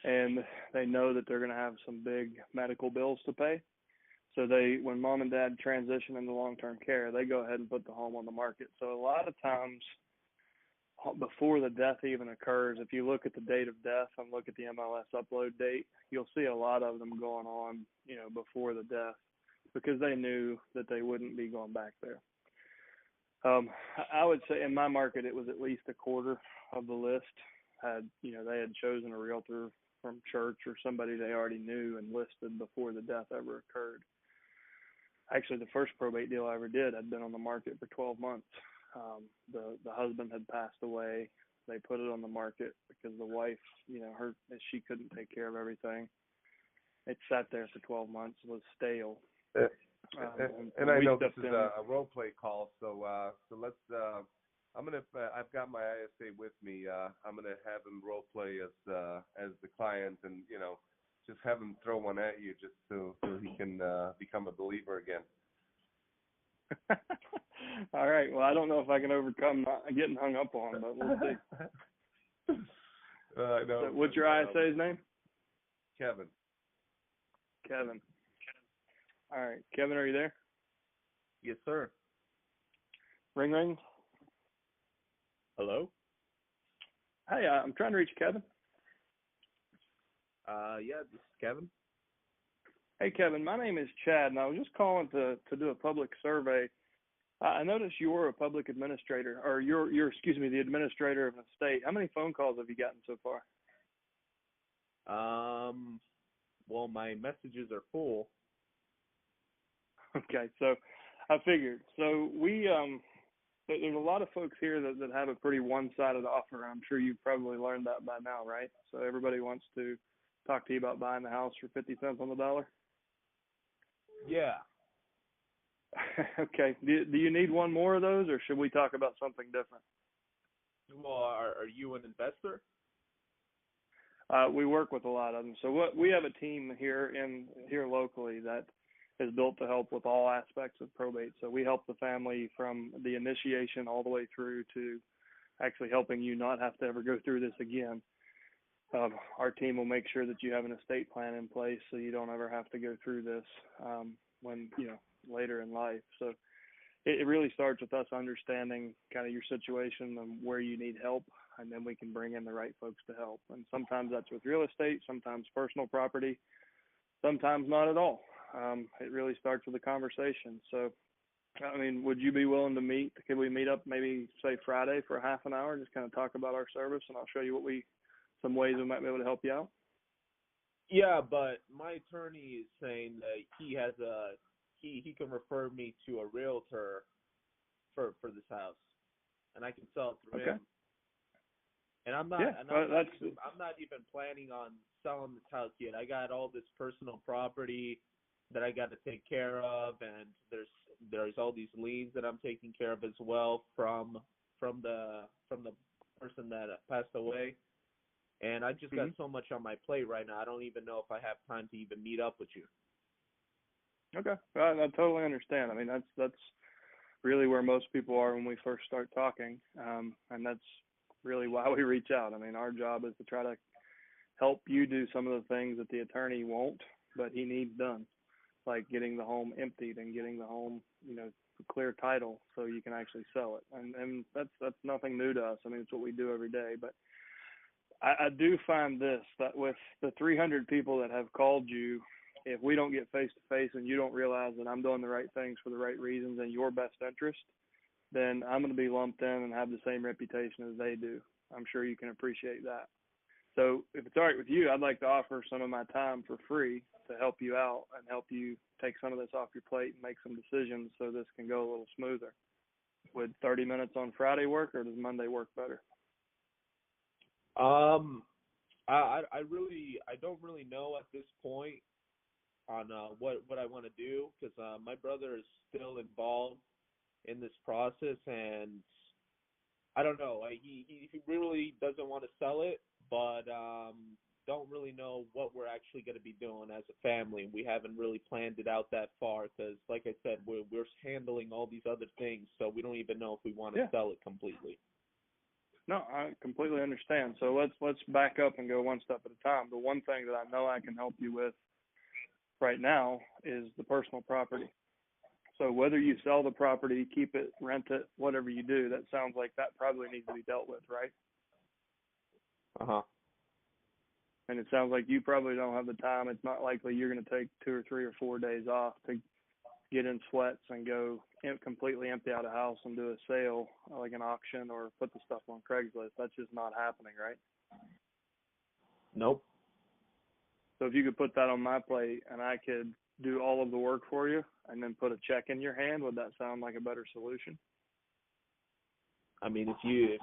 A: and they know that they're going to have some big medical bills to pay. So when mom and dad transition into long-term care, they go ahead and put the home on the market. So a lot of times before the death even occurs. If you look at the date of death and look at the MLS upload date, you'll see a lot of them going on, before the death, because they knew that they wouldn't be going back there. I would say in my market, it was at least a quarter of the list they had chosen a realtor from church or somebody they already knew and listed before the death ever occurred. Actually, the first probate deal I ever did had been on the market for 12 months. The husband had passed away. They put it on the market because the wife, she couldn't take care of everything. It sat there for 12 months, was stale.
C: And I know this is a role play call, so let's. I've got my ISA with me. I'm gonna have him role play as the client, and just have him throw one at you, just so he can become a believer again.
A: All right. Well, I don't know if I can overcome not getting hung up on, but we'll see. So what's your ISA's name?
C: Kevin.
A: Kevin. All right. Kevin, are you there?
D: Yes, sir.
A: Ring, ring.
D: Hello?
A: Hey, I'm trying to reach Kevin.
D: Yeah, this is Kevin.
A: Hey, Kevin, my name is Chad, and I was just calling to do a public survey. I noticed you're a public administrator, or you're the administrator of an estate. How many phone calls have you gotten so far?
D: Well, my messages are full.
A: Okay, so I figured. So there's a lot of folks here that have a pretty one-sided offer. I'm sure you've probably learned that by now, right? So everybody wants to talk to you about buying the house for 50 cents on the dollar?
D: Yeah.
A: Okay. Do you need one more of those, or should we talk about something different?
D: Well, are you an investor?
A: We work with a lot of them. So we have a team here locally that is built to help with all aspects of probate. So we help the family from the initiation all the way through to actually helping you not have to ever go through this again. Our team will make sure that you have an estate plan in place so you don't ever have to go through this when later in life. So it really starts with us understanding kind of your situation and where you need help, and then we can bring in the right folks to help. And sometimes that's with real estate, sometimes personal property, sometimes not at all. It really starts with a conversation. So, I mean, would you be willing to meet? Could we meet up maybe, say, Friday for half an hour and just kind of talk about our service, and I'll show you some ways we might be able to help you out?
D: Yeah, but my attorney is saying that he can refer me to a realtor for this house, and I can sell it through him. And I'm not even planning on selling this house yet. I got all this personal property that I got to take care of, and there's all these liens that I'm taking care of as well from the person that passed away. And I just got so much on my plate right now. I don't even know if I have time to even meet up with you.
A: Okay, I totally understand. I mean, that's really where most people are when we first start talking, and that's really why we reach out. I mean, our job is to try to help you do some of the things that the attorney won't, but he needs done, like getting the home emptied and getting the home, clear title so you can actually sell it. And that's nothing new to us. I mean, it's what we do every day. But I do find this, that with the 300 people that have called you, if we don't get face-to-face and you don't realize that I'm doing the right things for the right reasons and your best interest, then I'm going to be lumped in and have the same reputation as they do. I'm sure you can appreciate that. So if it's all right with you, I'd like to offer some of my time for free to help you out and help you take some of this off your plate and make some decisions so this can go a little smoother. Would 30 minutes on Friday work, or does Monday work better?
D: I don't really know at this point on what I want to do, because my brother is still involved in this process, and I don't know. He really doesn't want to sell it, but don't really know what we're actually going to be doing as a family. We haven't really planned it out that far because, like I said, we're handling all these other things, so we don't even know if we want to sell it completely.
A: No, I completely understand. So let's back up and go one step at a time. The one thing that I know I can help you with right now is the personal property. So whether you sell the property, keep it, rent it, whatever you do, that sounds like that probably needs to be dealt with, right?
D: Uh-huh.
A: And it sounds like you probably don't have the time. It's not likely you're going to take 2 or 3 or 4 days off to get in sweats and go completely empty out a house and do a sale, like an auction, or put the stuff on Craigslist. That's just not happening, right?
D: Nope.
A: So if you could put that on my plate and I could do all of the work for you and then put a check in your hand, would that sound like a better solution?
D: I mean, if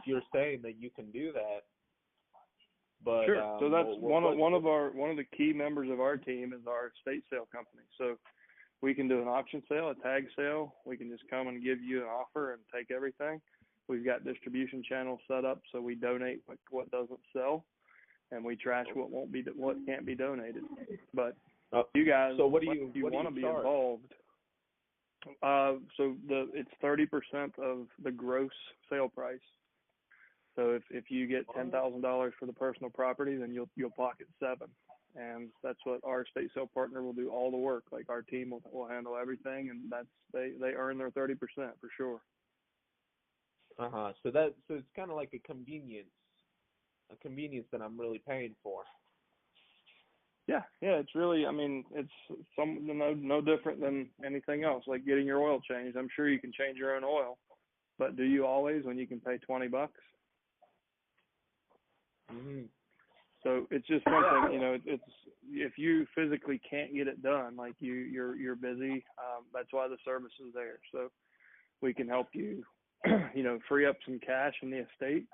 D: you're saying that you can do that, but
A: sure. So that's one of the key members of our team is our estate sale company. So we can do an auction sale, a tag sale. We can just come and give you an offer and take everything. We've got distribution channels set up so we donate what doesn't sell, and we trash what can't be donated. But you guys,
D: so
A: what do you want to be involved? So it's 30% of the gross sale price. So if you get $10,000 for the personal property, then you'll pocket $7,000, and that's what our estate sale partner will do all the work. Like our team will handle everything, and they earn their 30% for sure.
D: So it's kind of like a convenience that I'm really paying for.
A: Yeah, it's really, I mean, it's no different than anything else, like getting your oil changed. I'm sure you can change your own oil, but do you always when you can pay $20?
D: Mm-hmm.
A: So it's just something, it's if you physically can't get it done, like you're busy, that's why the service is there. So we can help you, free up some cash in the estate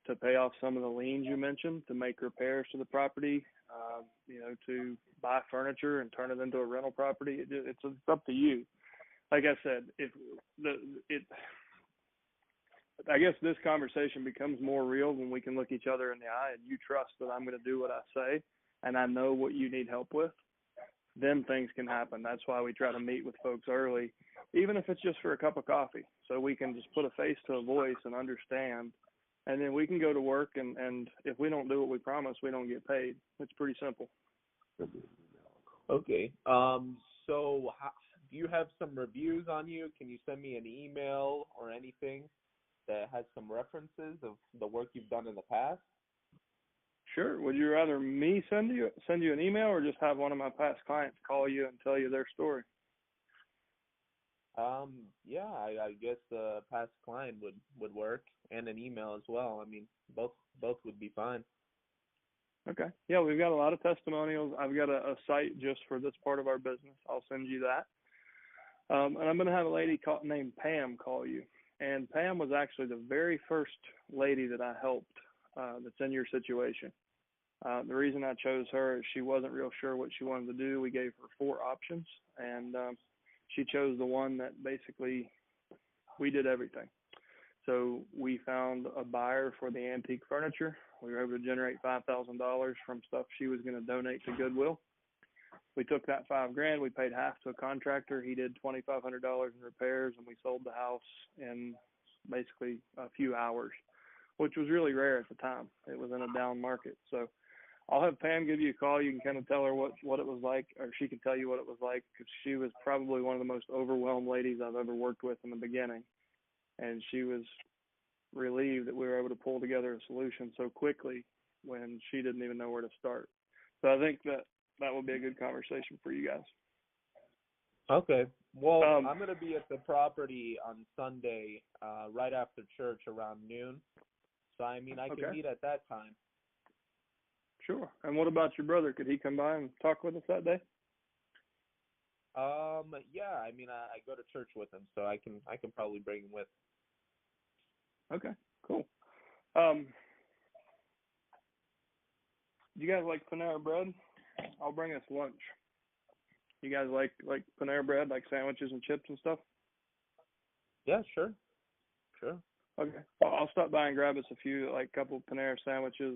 A: to pay off some of the liens you mentioned, to make repairs to the property, to buy furniture and turn it into a rental property. It's up to you. Like I said, I guess this conversation becomes more real when we can look each other in the eye and you trust that I'm going to do what I say and I know what you need help with. Then things can happen. That's why we try to meet with folks early, even if it's just for a cup of coffee, so we can just put a face to a voice and understand. And then we can go to work, and if we don't do what we promise, we don't get paid. It's pretty simple.
D: Okay. So do you have some reviews on you? Can you send me an email or anything that has some references of the work you've done in the past?
A: Sure. Would you rather me send you an email or just have one of my past clients call you and tell you their story?
D: Yeah, I guess the past client would work, and an email as well. I mean, both would be fine.
A: Okay. Yeah, we've got a lot of testimonials. I've got a site just for this part of our business. I'll send you that. And I'm going to have a lady named Pam call you. And Pam was actually the very first lady that I helped that's in your situation. The reason I chose her is she wasn't real sure what she wanted to do. We gave her 4 options, and she chose the one that basically we did everything. So we found a buyer for the antique furniture. We were able to generate $5,000 from stuff she was going to donate to Goodwill. We took that $5,000, we paid half to a contractor. He did $2,500 in repairs, and we sold the house in basically a few hours, which was really rare at the time. It was in a down market. So I'll have Pam give you a call. You can kind of tell her what it was like, or she can tell you what it was like, because she was probably one of the most overwhelmed ladies I've ever worked with in the beginning. And she was relieved that we were able to pull together a solution so quickly when she didn't even know where to start. So I think that will be a good conversation for you guys.
D: Okay. Well, I'm going to be at the property on Sunday right after church around noon. So, I mean, I can meet at that time.
A: Sure. And what about your brother? Could he come by and talk with us that day?
D: Yeah, I mean, I go to church with him, so I can probably bring him with.
A: Okay, cool. You guys like Panera bread? I'll bring us lunch. You guys like Panera bread, like sandwiches and chips and stuff?
D: Yeah, sure.
A: Okay. Well, I'll stop by and grab us a few, like a couple Panera sandwiches,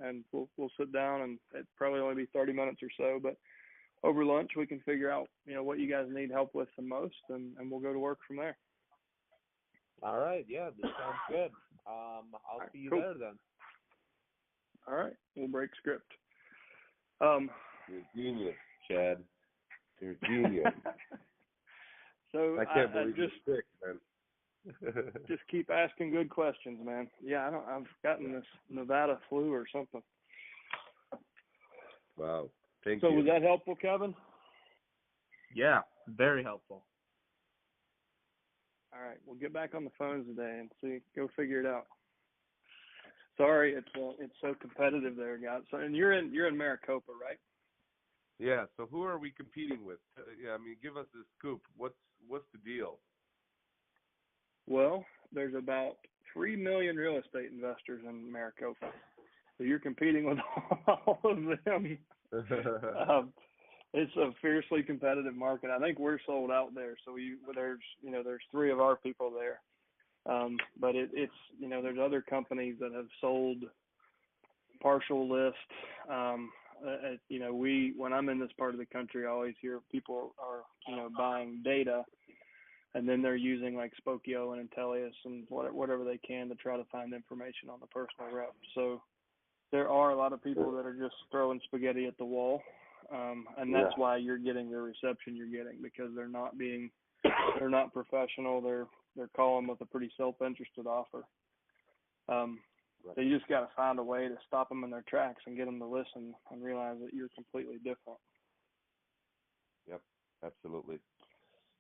A: and we'll sit down, and it'd probably only be 30 minutes or so, but over lunch we can figure out, what you guys need help with the most, and we'll go to work from there.
D: All right. Yeah, this sounds good. I'll see you there then.
A: All right. We'll break script.
C: You're a genius, Chad. You're a genius.
A: So
C: I can't
A: I
C: believe
A: just
C: you're sick, man.
A: just keep asking good questions, man. Yeah, I've gotten this Nevada flu or something.
C: Wow. Thank
A: So
C: you.
A: was that helpful, Kevin?
D: Yeah, very helpful.
A: All right, we'll get back on the phones today and go figure it out. Sorry, it's so competitive there, guys. So, and you're in Maricopa, right?
C: Yeah. So who are we competing with? Yeah, I mean, give us the scoop. What's the deal?
A: Well, there's about 3 million real estate investors in Maricopa, so you're competing with all of them. It's a fiercely competitive market. I think we're sold out there. So there's 3 of our people there. But it's there's other companies that have sold partial list. When I'm in this part of the country, I always hear people are buying data, and then they're using like Spokio and Intellius and whatever they can to try to find information on the personal rep. So there are a lot of people that are just throwing spaghetti at the wall, and that's why you're getting the reception you're getting, because they're not professional. They're calling with a pretty self-interested offer. So you just got to find a way to stop them in their tracks and get them to listen and realize that you're completely different.
C: Yep, absolutely.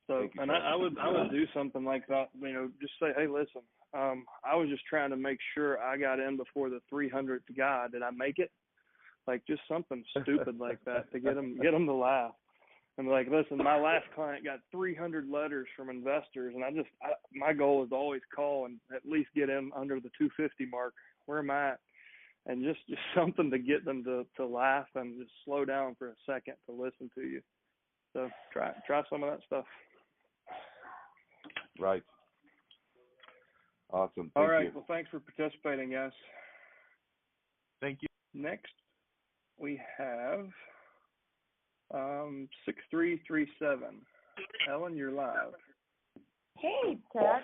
A: So, and I would do something like that. Just say, hey, listen, I was just trying to make sure I got in before the 300th guy. Did I make it? Like just something stupid like that to get them to laugh. And like, listen, my last client got 300 letters from investors, and my goal is to always call and at least get in under the 250 mark. Where am I at? And just something to get them to laugh and just slow down for a second to listen to you. So try some of that stuff.
C: Right. Awesome.
A: All
C: Thank
A: right.
C: you.
A: Well, thanks for participating, guys.
D: Thank you.
A: Next, we have 6337. Ellen, you're live.
E: Hey, Ted.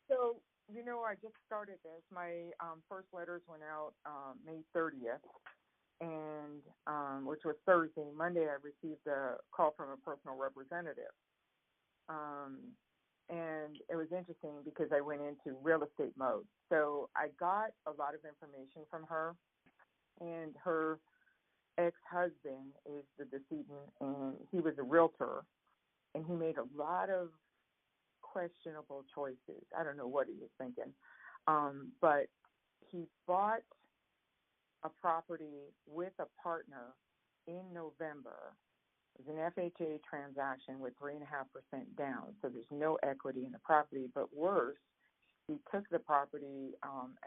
E: So, I just started this. My first letters went out May 30th, and which was Thursday. Monday, I received a call from a personal representative. And it was interesting because I went into real estate mode. So I got a lot of information from her, and her ex-husband is the decedent, and he was a realtor, and he made a lot of questionable choices. I don't know what he was thinking, but he bought a property with a partner in November. It was an FHA transaction with 3.5% down, so there's no equity in the property. But worse, he took the property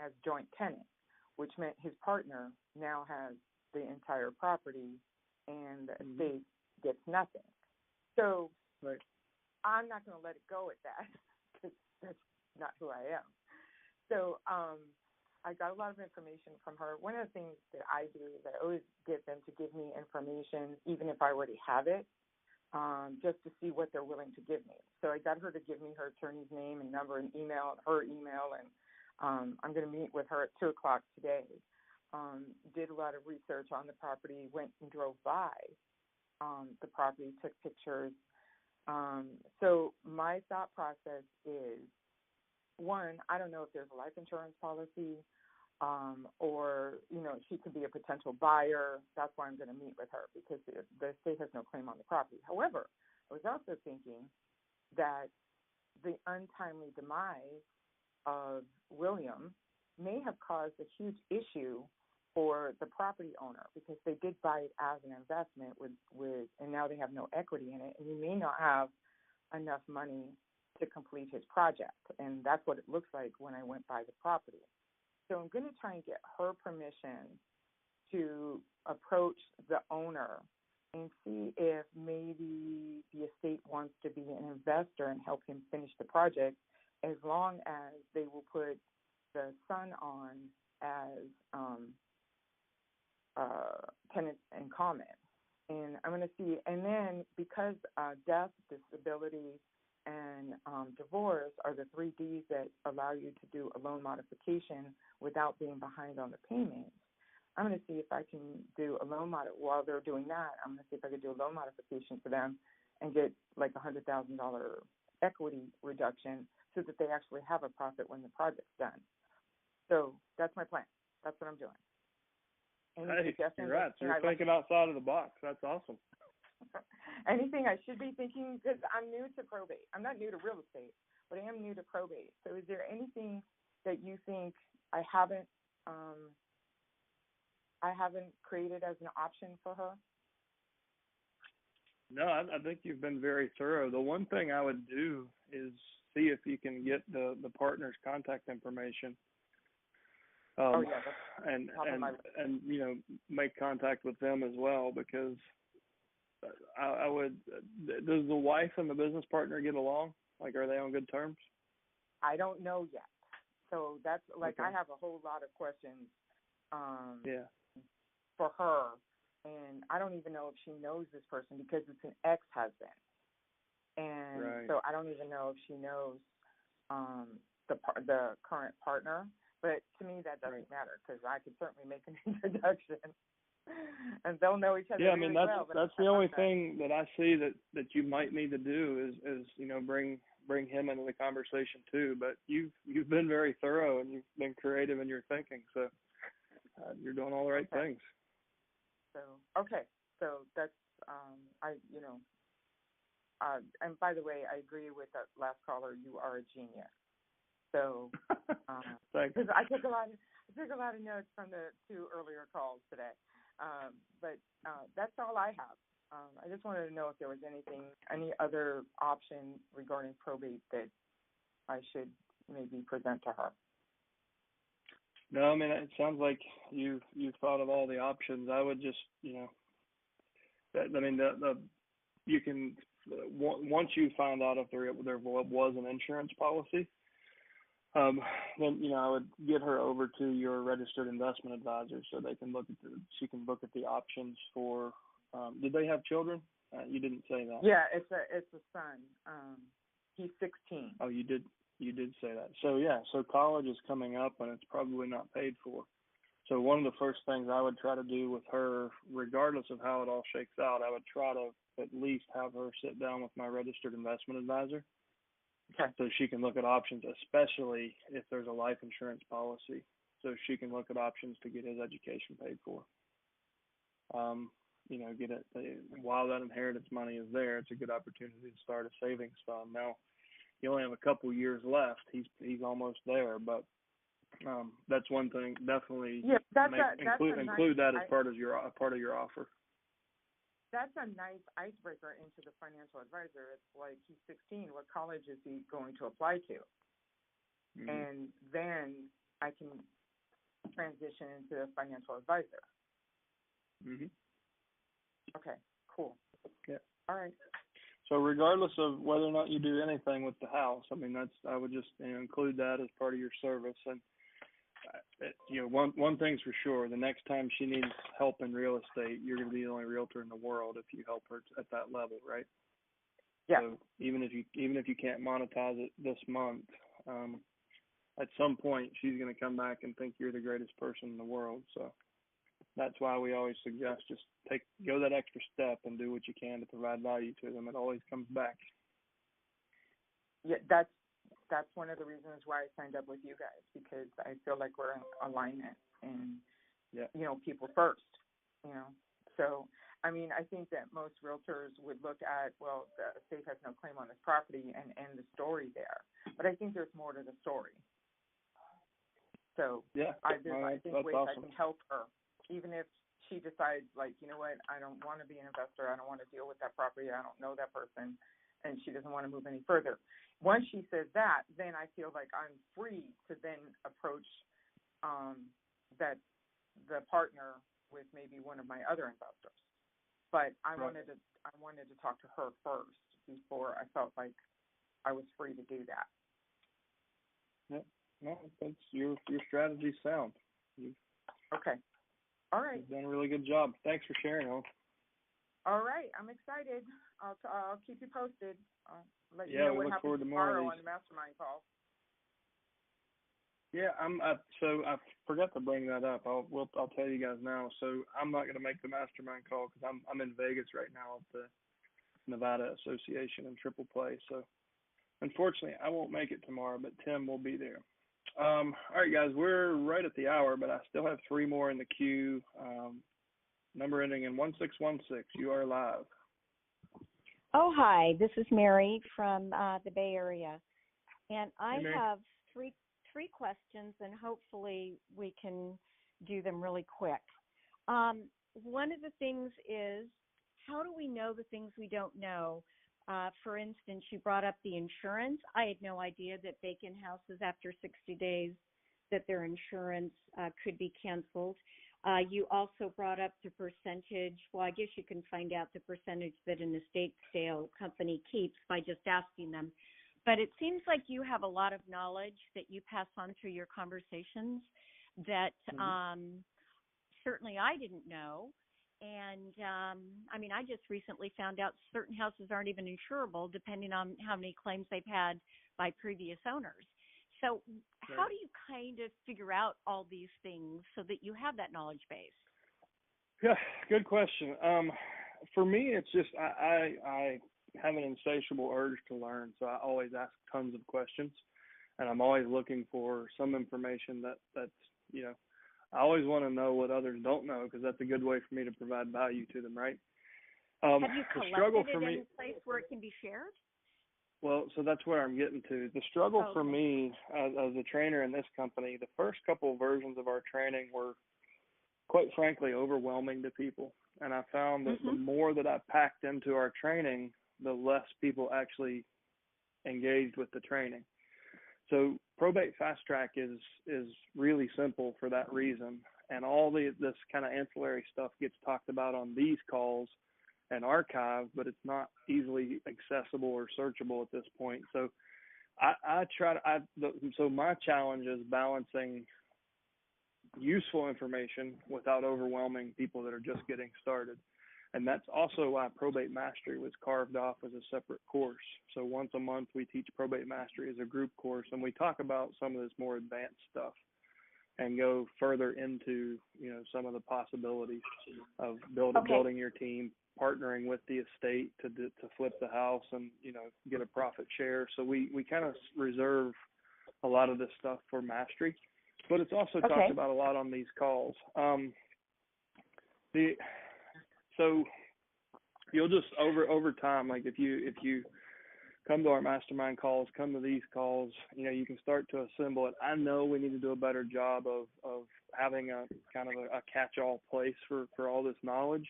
E: as joint tenant, which meant his partner now has the entire property and the estate gets nothing. So I'm not going to let it go at that, because that's not who I am. So I got a lot of information from her. One of the things that I do is I always get them to give me information, even if I already have it, just to see what they're willing to give me. So I got her to give me her attorney's name and number and email, her email, and I'm going to meet with her at 2 o'clock today. Did a lot of research on the property, went and drove by the property, took pictures. So my thought process is, one, I don't know if there's a life insurance policy, or, she could be a potential buyer. That's why I'm going to meet with her, because the estate has no claim on the property. However, I was also thinking that the untimely demise of William may have caused a huge issue for the property owner, because they did buy it as an investment and now they have no equity in it, and he may not have enough money to complete his project. And that's what it looks like when I went by the property. So I'm going to try and get her permission to approach the owner and see if maybe the estate wants to be an investor and help him finish the project, as long as they will put the son on as tenant in common. And I'm going to see, and then because death, disability, and divorce are the 3 Ds that allow you to do a loan modification without being behind on the payments, I'm going to see if I can do a loan while they're doing that. I'm going to see if I can do a loan modification for them and get like $100,000 equity reduction so that they actually have a profit when the project's done. So that's my plan. That's what I'm doing.
A: Hey, you're right. You're thinking outside of the box. That's awesome.
E: Anything I should be thinking, because I'm new to probate. I'm not new to real estate, but I am new to probate. So is there anything that you think I haven't created as an option for her?
A: No, I think you've been very thorough. The one thing I would do is see if you can get the partner's contact information. And you know, make contact with them as well, because I would. Does the wife and the business partner get along? Like, are they on good terms?
E: I don't know yet. So that's like,
A: okay.
E: I have a whole lot of questions for her, and I don't even know if she knows this person because it's an ex-husband, and so I don't even know if she knows the current partner. But to me, that doesn't matter, because I could certainly make an introduction, and they'll know each other.
A: Yeah, I mean,
E: really
A: that's the only thing that I see that you might need to do is you know, bring him into the conversation too. But you've been very thorough, and you've been creative in your thinking, so you're doing all the right things.
E: So so that's and by the way, I agree with that last caller. You are a genius. So, because I took a lot of notes from the 2 earlier calls today. But that's all I have. I just wanted to know if there was any other option regarding probate that I should maybe present to her.
A: No, I mean, it sounds like you've thought of all the options. I would just, you know, you can, once you find out if there was an insurance policy, then, you know, I would get her over to your registered investment advisor so they can she can look at the options for. Did they have children? You didn't say that.
E: Yeah, it's a son. He's 16.
A: Oh, you did say that. So yeah, so college is coming up and it's probably not paid for. So one of the first things I would try to do with her, regardless of how it all shakes out, I would try to at least have her sit down with my registered investment advisor.
E: Okay.
A: So she can look at options, especially if there's a life insurance policy. So she can look at options to get his education paid for. You know, get it while that inheritance money is there. It's a good opportunity to start a savings fund. Now, you only have a couple years left. He's almost there, but that's one thing. Definitely, include that as part of your offer.
E: That's a nice icebreaker into the financial advisor. It's like, he's 16. What college is he going to apply to? Mm-hmm. And then I can transition into a financial advisor.
A: Mm-hmm.
E: Okay, cool.
A: Yeah.
E: All right.
A: So regardless of whether or not you do anything with the house, I mean, I would just include that as part of your service. And you know, one thing's for sure: the next time she needs help in real estate, you're going to be the only realtor in the world if you help her at that level, right?
E: Yeah.
A: So even if you can't monetize it this month, at some point she's going to come back and think you're the greatest person in the world. So that's why we always suggest just go that extra step and do what you can to provide value to them. It always comes back.
E: Yeah, that's one of the reasons why I signed up with you guys, because I feel like we're in alignment and, you know, people first, you know. So, I mean, I think that most realtors would look at, well, the estate has no claim on this property and end the story there. But I think there's more to the story. So I think ways awesome. I can help her, even if she decides, like, you know what, I don't want to be an investor. I don't want to deal with that property. I don't know that person. And she doesn't want to move any further. Once she says that, then I feel like I'm free to then approach the partner with maybe one of my other investors. But I wanted to talk to her first before I felt like I was free to do that.
A: Yeah, no, that's your strategy's sound.
E: Okay. All right.
A: You've done a really good job. Thanks for sharing, Helen.
E: All right, I'm excited. I'll keep you posted. I'll let you
A: know
E: what
A: we look
E: happens
A: forward to more
E: tomorrow
A: of
E: on the mastermind call.
A: Yeah, so I forgot to bring that up. I'll tell you guys now. So I'm not going to make the mastermind call because I'm in Vegas right now Nevada Association in triple play. So unfortunately, I won't make it tomorrow, but Tim will be there. All right, guys, we're right at the hour, but I still have 3 more in the queue. Number ending in 1616. You are live.
F: Oh, hi. This is Mary from the Bay Area, and I have three questions, and hopefully we can do them really quick. One of the things is, how do we know the things we don't know? For instance, you brought up the insurance. I had no idea that vacant houses after 60 days, that their insurance could be canceled. You also brought up the percentage. Well, I guess you can find out the percentage that an estate sale company keeps by just asking them. But it seems like you have a lot of knowledge that you pass on through your conversations that certainly I didn't know. And, I mean, I just recently found out certain houses aren't even insurable depending on how many claims they've had by previous owners. So how do you kind of figure out all these things so that you have that knowledge base?
A: Yeah, good question. For me, it's just I have an insatiable urge to learn, so I always ask tons of questions, and I'm always looking for some information that's, you know, I always want to know what others don't know, because that's a good way for me to provide value to them, right?
F: Have you collected it in a place where it can be shared?
A: Well, so that's where I'm getting to. The struggle for me as a trainer in this company, the first couple of versions of our training were, quite frankly, overwhelming to people. And I found that the more that I packed into our training, the less people actually engaged with the training. So Probate Fast Track is really simple for that reason. And all this kind of ancillary stuff gets talked about on these calls and archived, but it's not easily accessible or searchable at this point. So so my challenge is balancing useful information without overwhelming people that are just getting started. And that's also why Probate Mastery was carved off as a separate course. So once a month, we teach Probate Mastery as a group course, and we talk about some of this more advanced stuff and go further into, you know, some of the possibilities of building your team, partnering with the estate to flip the house and, you know, get a profit share. So we kind of reserve a lot of this stuff for mastery, but it's also talked about a lot on these calls. So you'll just over time, like if you come to our mastermind calls, come to these calls, you know, you can start to assemble it. I know we need to do a better job of having a kind of a catch-all place for all this knowledge.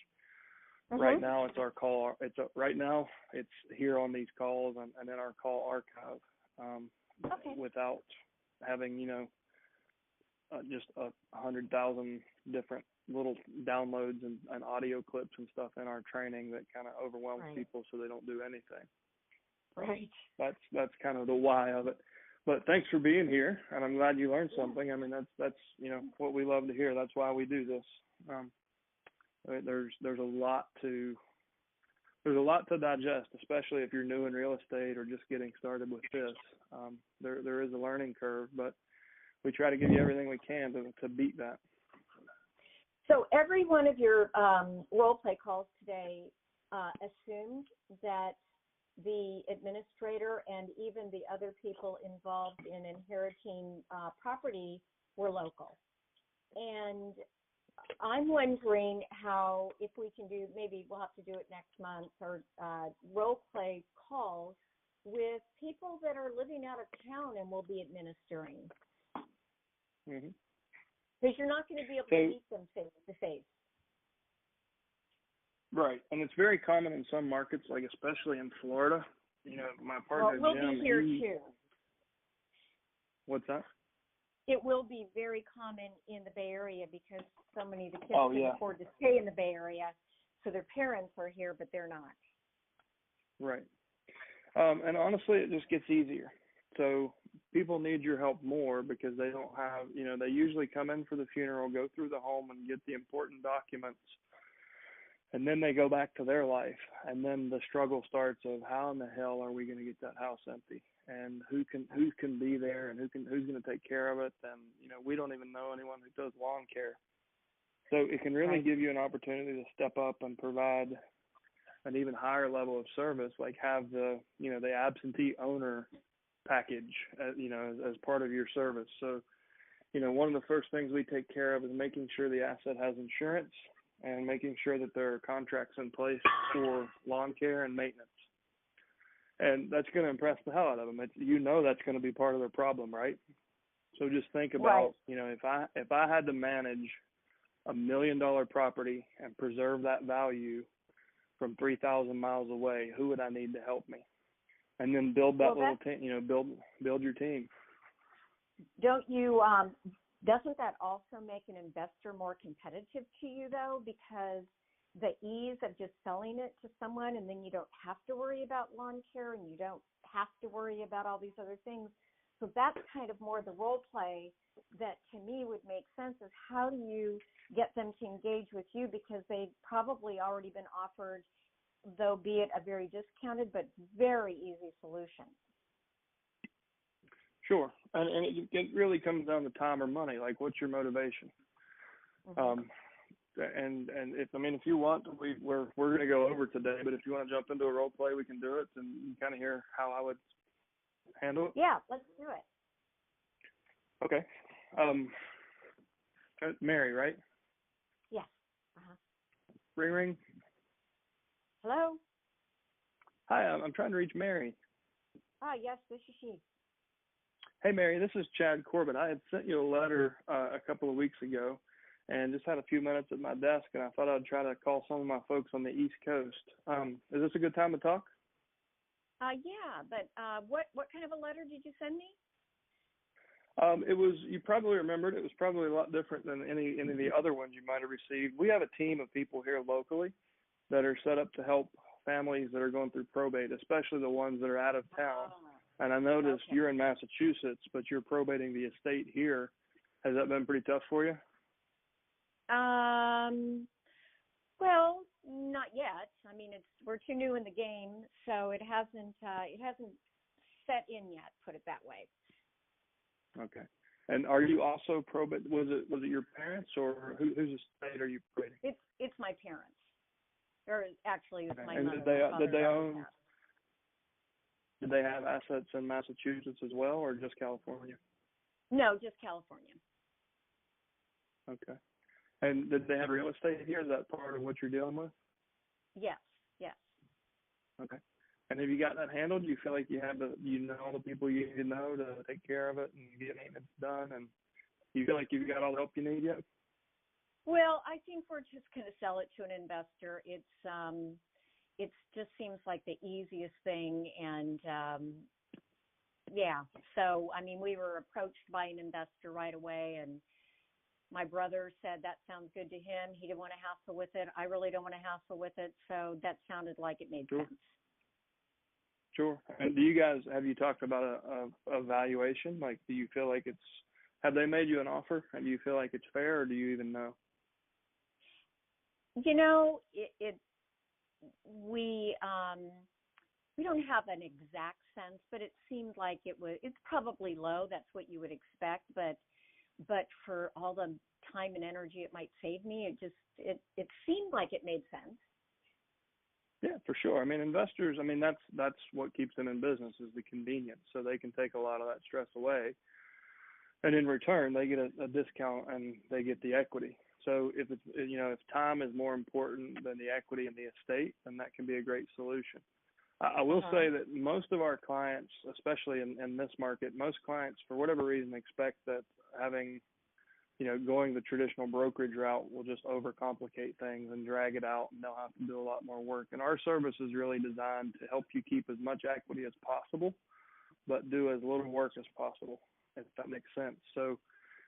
A: Right now it's our call. Right now it's here on these calls and in our call archive, without having, you know, just 100,000 different little downloads and audio clips and stuff in our training that kind of overwhelms people so they don't do anything.
F: Right.
A: That's kind of the why of it. But thanks for being here, and I'm glad you learned something. I mean, that's you know what we love to hear. That's why we do this. There's a lot to digest, especially if you're new in real estate or just getting started with this. There is a learning curve, but we try to give you everything we can to beat that.
F: So every one of your role play calls today assumed that the administrator and even the other people involved in inheriting property were local. And I'm wondering how, if we can do, maybe we'll have to do it next month, or role play calls with people that are living out of town and will be administering. Because you're not going to be able to meet them face to face. Right, and it's very common in some markets, like especially in Florida. You know, my partner we'll
A: Jim.
F: Be here too.
A: What's that?
F: It will be very common in the Bay Area because so many of the kids can afford to stay in the Bay Area, so their parents are here, but they're not. Right,
A: and honestly, it just gets easier. So people need your help more because they don't have, you know, they usually come in for the funeral, go through the home and get the important documents, and then they go back to their life. And then the struggle starts of how in the hell are we going to get that house empty, and who can be there, and who's going to take care of it. And, you know, we don't even know anyone who does lawn care. So it can really give you an opportunity to step up and provide an even higher level of service, like have the, the absentee owner package, as part of your service. So, one of the first things we take care of is making sure the asset has insurance and making sure that there are contracts in place for lawn care and maintenance. And that's going to impress the hell out of them. That's going to be part of their problem, right? So just think about,
F: right.
A: if I had to manage $1 million property and preserve that value from 3,000 miles away, who would I need to help me? And then build that little team, build your team.
F: Don't you, doesn't that also make an investor more competitive to you, though? Because the ease of just selling it to someone, and then you don't have to worry about lawn care, and you don't have to worry about all these other things. So that's kind of more the role play that to me would make sense, is how do you get them to engage with you, because they've probably already been offered, though be it a very discounted but very easy solution.
A: Sure. And it really comes down to time or money. Like, what's your motivation?
F: Mm-hmm.
A: And if you want, we're going to go over today, but if you want to jump into a role play, we can do it, and you kind of hear how I would handle it.
F: Yeah, let's do it.
A: Okay. Mary, right?
F: Yes. Uh-huh.
A: Ring, ring.
F: Hello?
A: Hi, I'm trying to reach Mary.
F: Yes, this is she.
A: Hey, Mary, this is Chad Corbett. I had sent you a letter a couple of weeks ago and just had a few minutes at my desk, and I thought I'd try to call some of my folks on the East Coast. Is this a good time to talk?
F: Yeah, but what kind of a letter did you send me?
A: It was, you probably remembered, it was probably a lot different than any of the other ones you might have received. We have a team of people here locally that are set up to help families that are going through probate, especially the ones that are out of town. And I noticed you're in Massachusetts, but you're probating the estate here. Has that been pretty tough for you?
F: Well, not yet. I mean, we're too new in the game, so it hasn't set in yet. Put it that way.
A: Okay. And are you also probate? Was it your parents, or whose estate are you probating?
F: It's my parents. Or actually, it's my
A: and
F: mother.
A: Did they own? Did they have assets in Massachusetts as well, or just California?
F: No, just California.
A: Okay. And did they have real estate here? Is that part of what you're dealing with?
F: Yes.
A: Okay. And have you got that handled? Do you feel like you have all the people you need to know to take care of it and get maintenance done, and you feel like you've got all the help you need yet?
F: Well, I think we're just going to sell it to an investor. It just seems like the easiest thing, and yeah. So, I mean, we were approached by an investor right away, and my brother said that sounds good to him. He didn't want to hassle with it. I really don't want to hassle with it, so that sounded like it made sense.
A: Sure. And have you talked about a valuation? Like, do you feel like have they made you an offer, and do you feel like it's fair, or do you even know?
F: We don't have an exact sense, but it seemed like it's probably low. That's what you would expect, but for all the time and energy it might save me, it seemed like it made sense.
A: Yeah, for sure. I mean, investors, that's what keeps them in business, is the convenience. So they can take a lot of that stress away, and in return they get a discount and they get the equity. So if time is more important than the equity in the estate, then that can be a great solution. I will say that most of our clients, especially in this market, most clients, for whatever reason, expect that going the traditional brokerage route will just overcomplicate things and drag it out, and they'll have to do a lot more work. And our service is really designed to help you keep as much equity as possible, but do as little work as possible, if that makes sense. So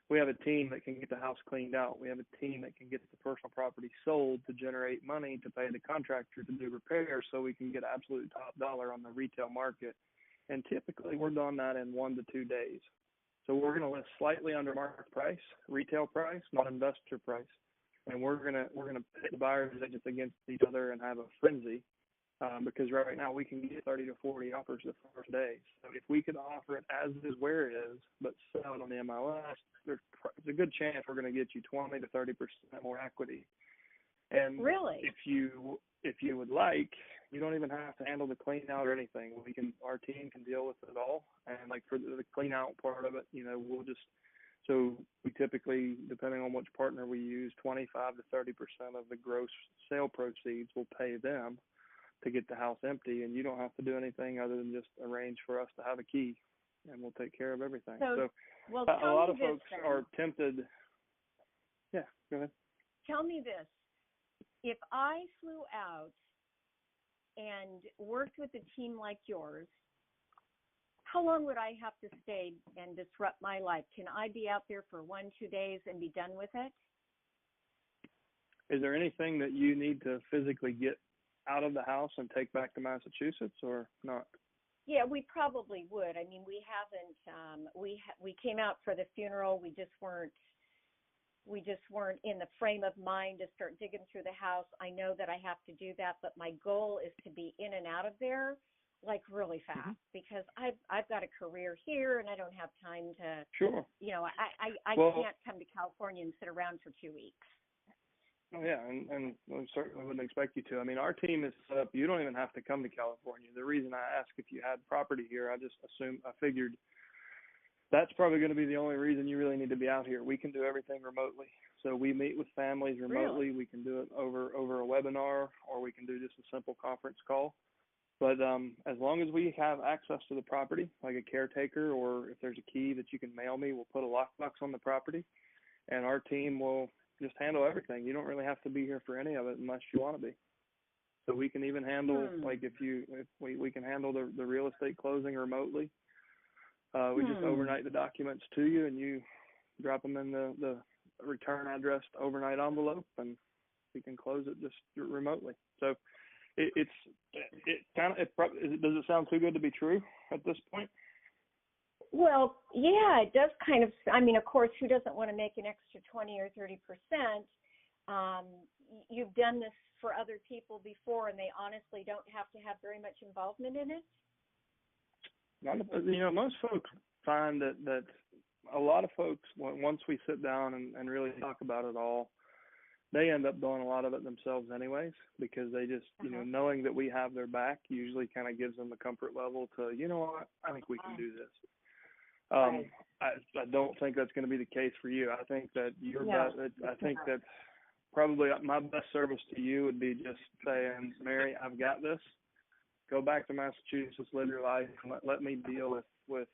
A: we have a team that can get the house cleaned out. We have a team that can get the personal property sold to generate money to pay the contractor to do repairs, so we can get absolute top dollar on the retail market. And typically we're doing that in 1 to 2 days. So we're going to list slightly under market price, retail price, not investor price. And we're going to pit the buyers and agents against each other and have a frenzy, because right now we can get 30 to 40 offers the first day. So if we could offer it as is where it is, but sell it on the MLS, there's a good chance we're going to get you 20 to 30% more equity. And
F: really,
A: if you would like, you don't even have to handle the clean out or anything. Our team can deal with it all. And like for the clean out part of it, so we typically, depending on which partner we use, 25 to 30% of the gross sale proceeds will pay them to get the house empty, and you don't have to do anything other than just arrange for us to have a key, and we'll take care of everything. So a lot of folks are tempted. Yeah, go ahead.
F: Tell me this. If I flew out and worked with a team like yours, how long would I have to stay and disrupt my life? Can I be out there for 1-2 days and be done with it?
A: Is there anything that you need to physically get out of the house and take back to Massachusetts, or not?
F: Yeah, we probably would. I mean, we haven't. We came out for the funeral. We just weren't in the frame of mind to start digging through the house. I know that I have to do that, but my goal is to be in and out of there like really fast, because I've got a career here and I don't have time to.
A: Sure.
F: I can't come to California and sit around for 2 weeks.
A: Oh yeah, and I certainly wouldn't expect you to. I mean, our team is set up. You don't even have to come to California. The reason I asked if you had property here, I figured that's probably going to be the only reason you really need to be out here. We can do everything remotely. So we meet with families remotely. Really? We can do it over a webinar, or we can do just a simple conference call. But as long as we have access to the property, like a caretaker, or if there's a key that you can mail me, we'll put a lockbox on the property, and our team will just handle everything. You don't really have to be here for any of it unless you want to be. So we can even handle, like if we can handle the real estate closing remotely. We just overnight the documents to you, and you drop them in the return address overnight envelope, and we can close it just remotely. So does it sound too good to be true at this point?
F: Well, yeah, it does kind of. I mean, of course, who doesn't want to make an extra 20 or 30%? You've done this for other people before, and they honestly don't have to have very much involvement in it.
A: Most folks find that a lot of folks, once we sit down and really talk about it all, they end up doing a lot of it themselves anyways, because they just, knowing that we have their back usually kind of gives them the comfort level to, what, I think we can do this.
F: Right.
A: I don't think that's going to be the case for you. I think that I think that probably my best service to you would be just saying, Mary, I've got this. Go back to Massachusetts, live your life, and let me deal with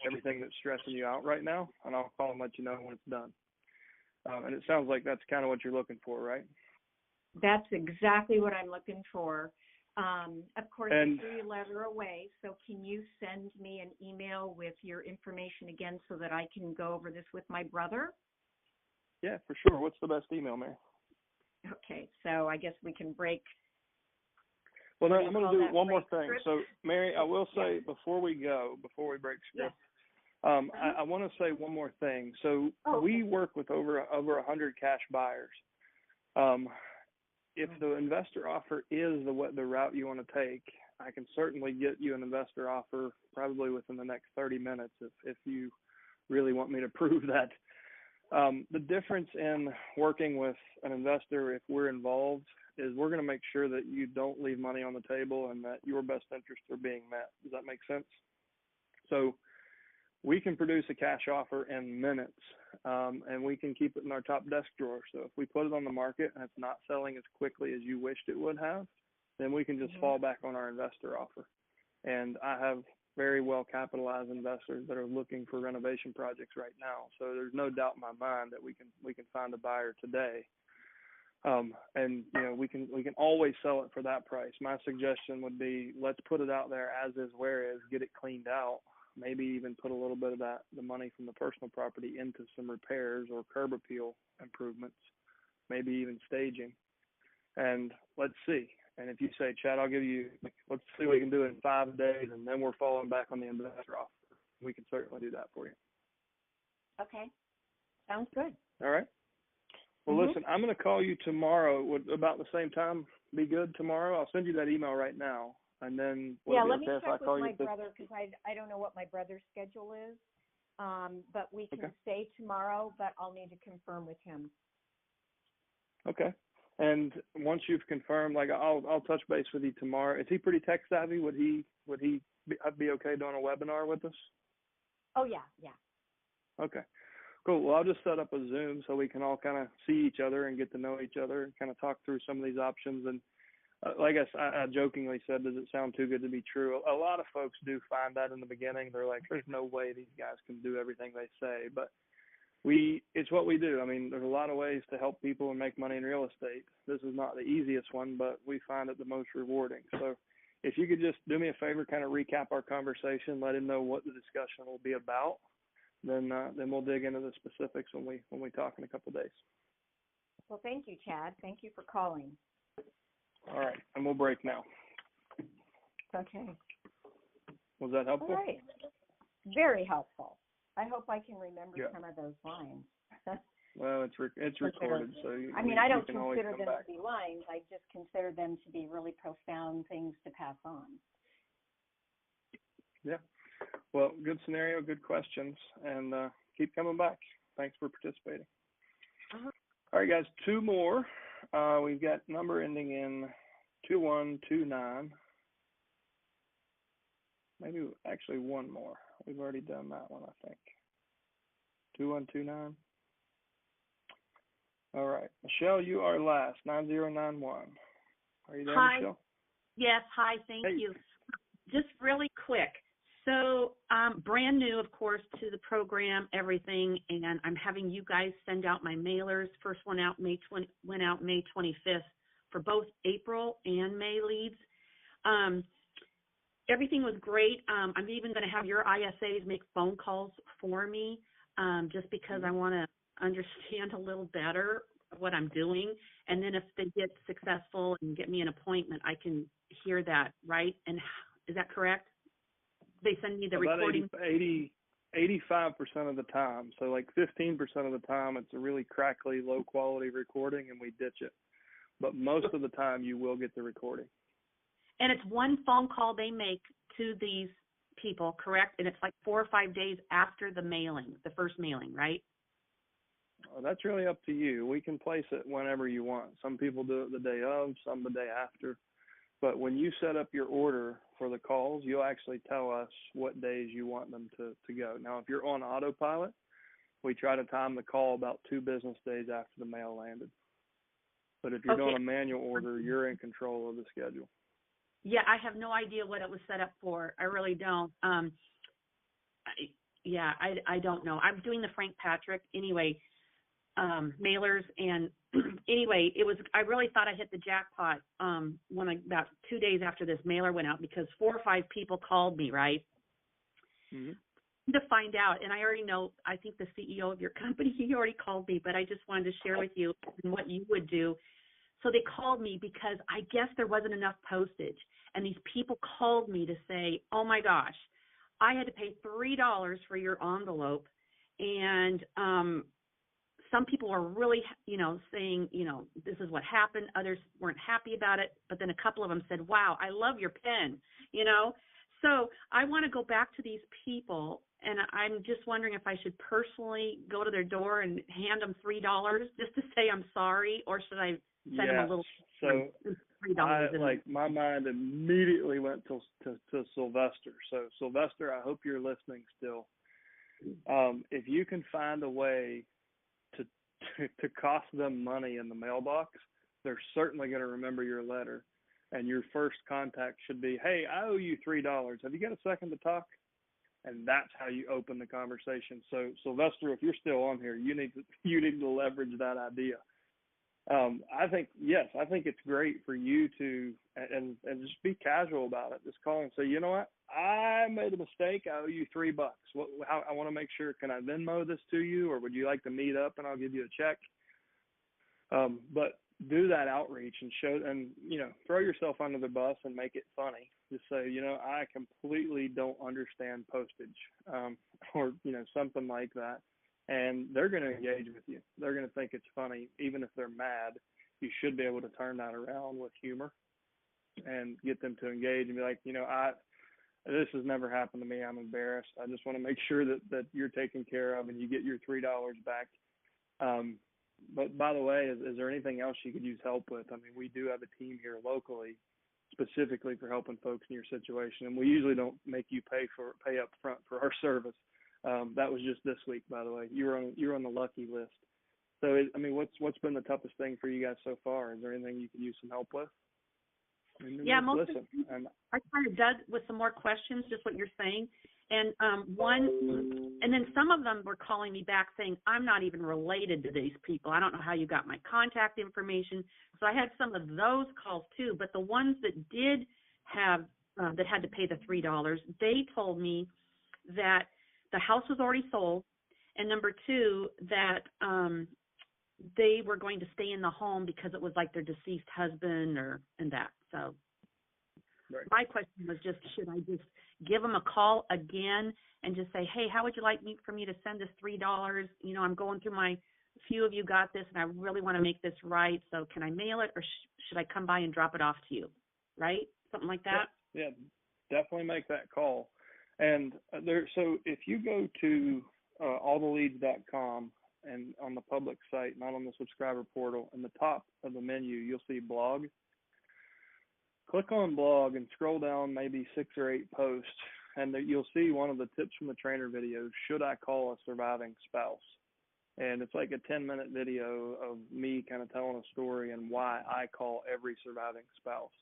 A: everything that's stressing you out right now, and I'll call and let you know when it's done. And it sounds like that's kind of what you're looking for, right?
F: That's exactly what I'm looking for. Of course, I threw your letter away, so can you send me an email with your information again so that I can go over this with my brother?
A: Yeah, for sure. What's the best email, Mary?
F: Okay, so I guess we can break.
A: Well, no, I'm going to do one more thing. So, Mary, I will say before we break script, I want to say one more thing. So we work with over 100 cash buyers. If the investor offer is the route you want to take, I can certainly get you an investor offer probably within the next 30 minutes if you really want me to prove that. The difference in working with an investor, if we're involved, is we're going to make sure that you don't leave money on the table and that your best interests are being met. Does that make sense? So we can produce a cash offer in minutes, and we can keep it in our top desk drawer. So if we put it on the market and it's not selling as quickly as you wished it would have, then we can just fall back on our investor offer. And I have very well capitalized investors that are looking for renovation projects right now. So there's no doubt in my mind that we can find a buyer today. And we can always sell it for that price. My suggestion would be, let's put it out there as is, where is, get it cleaned out, maybe even put a little bit of the money from the personal property into some repairs or curb appeal improvements, maybe even staging. And let's see. And if you say, Chad, let's see what we can do in 5 days, and then we're falling back on the investor offer, we can certainly do that for you.
F: Okay. Sounds good.
A: All right. Well, listen, I'm going to call you tomorrow. Would about the same time be good tomorrow? I'll send you that email right now. And then
F: let me check with my brother, because I don't know what my brother's schedule is. But we can stay tomorrow, but I'll need to confirm with him.
A: Okay. And once you've confirmed, like I'll touch base with you tomorrow. Is he pretty tech savvy? Would he be okay doing a webinar with us?
F: Oh yeah.
A: Okay, cool. Well, I'll just set up a Zoom so we can all kind of see each other and get to know each other and kind of talk through some of these options. And like I jokingly said, does it sound too good to be true? A lot of folks do find that in the beginning. They're like, there's no way these guys can do everything they say. But it's what we do. I mean, there's a lot of ways to help people and make money in real estate. This is not the easiest one, but we find it the most rewarding. So if you could just do me a favor, kind of recap our conversation, let him know what the discussion will be about, then we'll dig into the specifics when we talk in a couple of days.
F: Well, thank you, Chad. Thank you for calling.
A: All right, and we'll break now.
F: Okay.
A: Was that helpful?
F: All right. Very helpful. I hope I can remember some of those lines.
A: Well, it's recorded, so
F: I don't consider them to be lines. I just consider them to be really profound things to pass on. Yeah.
A: Well, good scenario, good questions, and keep coming back. Thanks for participating.
F: Uh-huh.
A: All right, guys, two more. We've got number ending in 2129. Maybe actually one more. We've already done that one, I think. 2129. All right. Michelle, you are last. 9091. Are you there,
G: Hi.
A: Michelle?
G: Yes. Hi. Thank you. Just really quick. So brand new, of course, to the program, everything, and I'm having you guys send out my mailers. First one out went out May 25th for both April and May leads. Everything was great. I'm even going to have your ISAs make phone calls for me just because I want to understand a little better what I'm doing. And then if they get successful and get me an appointment, I can hear that, right? And is that correct? They send me the recording?
A: 85% of the time. So like 15% of the time, it's a really crackly, low-quality recording, and we ditch it. But most of the time, you will get the recording.
G: And it's one phone call they make to these people, correct? And it's like 4 or 5 days after the mailing, the first mailing, right?
A: Well, that's really up to you. We can place it whenever you want. Some people do it the day of, some the day after. But when you set up your order for the calls, you'll actually tell us what days you want them to go. Now, if you're on autopilot, we try to time the call about 2 business days after the mail landed. But if you're doing a manual order, you're in control of the schedule.
G: Yeah, I have no idea what it was set up for. I really don't. I don't know. I'm doing the Frank Patrick anyway, mailers, and anyway, I really thought I hit the jackpot about 2 days after this mailer went out, because 4 or 5 people called me, right?
A: Mm-hmm.
G: To find out, and I already know, I think the CEO of your company, he already called me, but I just wanted to share with you what you would do. So they called me because I guess there wasn't enough postage, and these people called me to say, oh my gosh, I had to pay $3 for your envelope, and some people are really, saying, this is what happened. Others weren't happy about it, but then a couple of them said, wow, I love your pen, So I want to go back to these people, and I'm just wondering if I should personally go to their door and hand them $3 just to say I'm sorry, or should I send them a little?
A: So
G: $3.
A: My mind immediately went to Sylvester. So Sylvester, I hope you're listening still. If you can find a way to cost them money in the mailbox, they're certainly going to remember your letter. And your first contact should be, hey, I owe you $3. Have you got a second to talk? And that's how you open the conversation. So Sylvester, if you're still on here, you need to leverage that idea. I think it's great for you to and just be casual about it. Just call and say, you know what, I made a mistake. I owe you $3. I want to make sure. Can I Venmo this to you, or would you like to meet up and I'll give you a check? But do that outreach and throw yourself under the bus and make it funny. Just say, I completely don't understand postage, or something like that. And they're going to engage with you. They're going to think it's funny. Even if they're mad, you should be able to turn that around with humor and get them to engage and be like, this has never happened to me. I'm embarrassed. I just want to make sure that you're taken care of and you get your $3 back. But by the way, is there anything else you could use help with? I mean, we do have a team here locally specifically for helping folks in your situation, and we usually don't make you pay up front for our service. That was just this week, by the way. You're on the lucky list. So, I mean, what's been the toughest thing for you guys so far? Is there anything you could use some help with?
G: Yeah, I kind of dug with some more questions, just what you're saying. And and then some of them were calling me back saying, I'm not even related to these people. I don't know how you got my contact information. So I had some of those calls too. But the ones that did have, that had to pay the $3, they told me that the house was already sold. And number two, that they were going to stay in the home because it was like their deceased husband and that. So right. My question was just, should I just give them a call again and just say, hey, how would you like for me to send this $3? You know, I'm going through my few of you got this, and I really want to make this right. So can I mail it, or should I come by and drop it off to you? Right? Something like that?
A: Yeah, definitely make that call. And so if you go to alltheleads.com and on the public site, not on the subscriber portal, in the top of the menu, you'll see blog. Click on blog and scroll down maybe 6 or 8 posts, and you'll see one of the tips from the trainer videos, should I call a surviving spouse? And it's like a 10-minute video of me kind of telling a story and why I call every surviving spouse.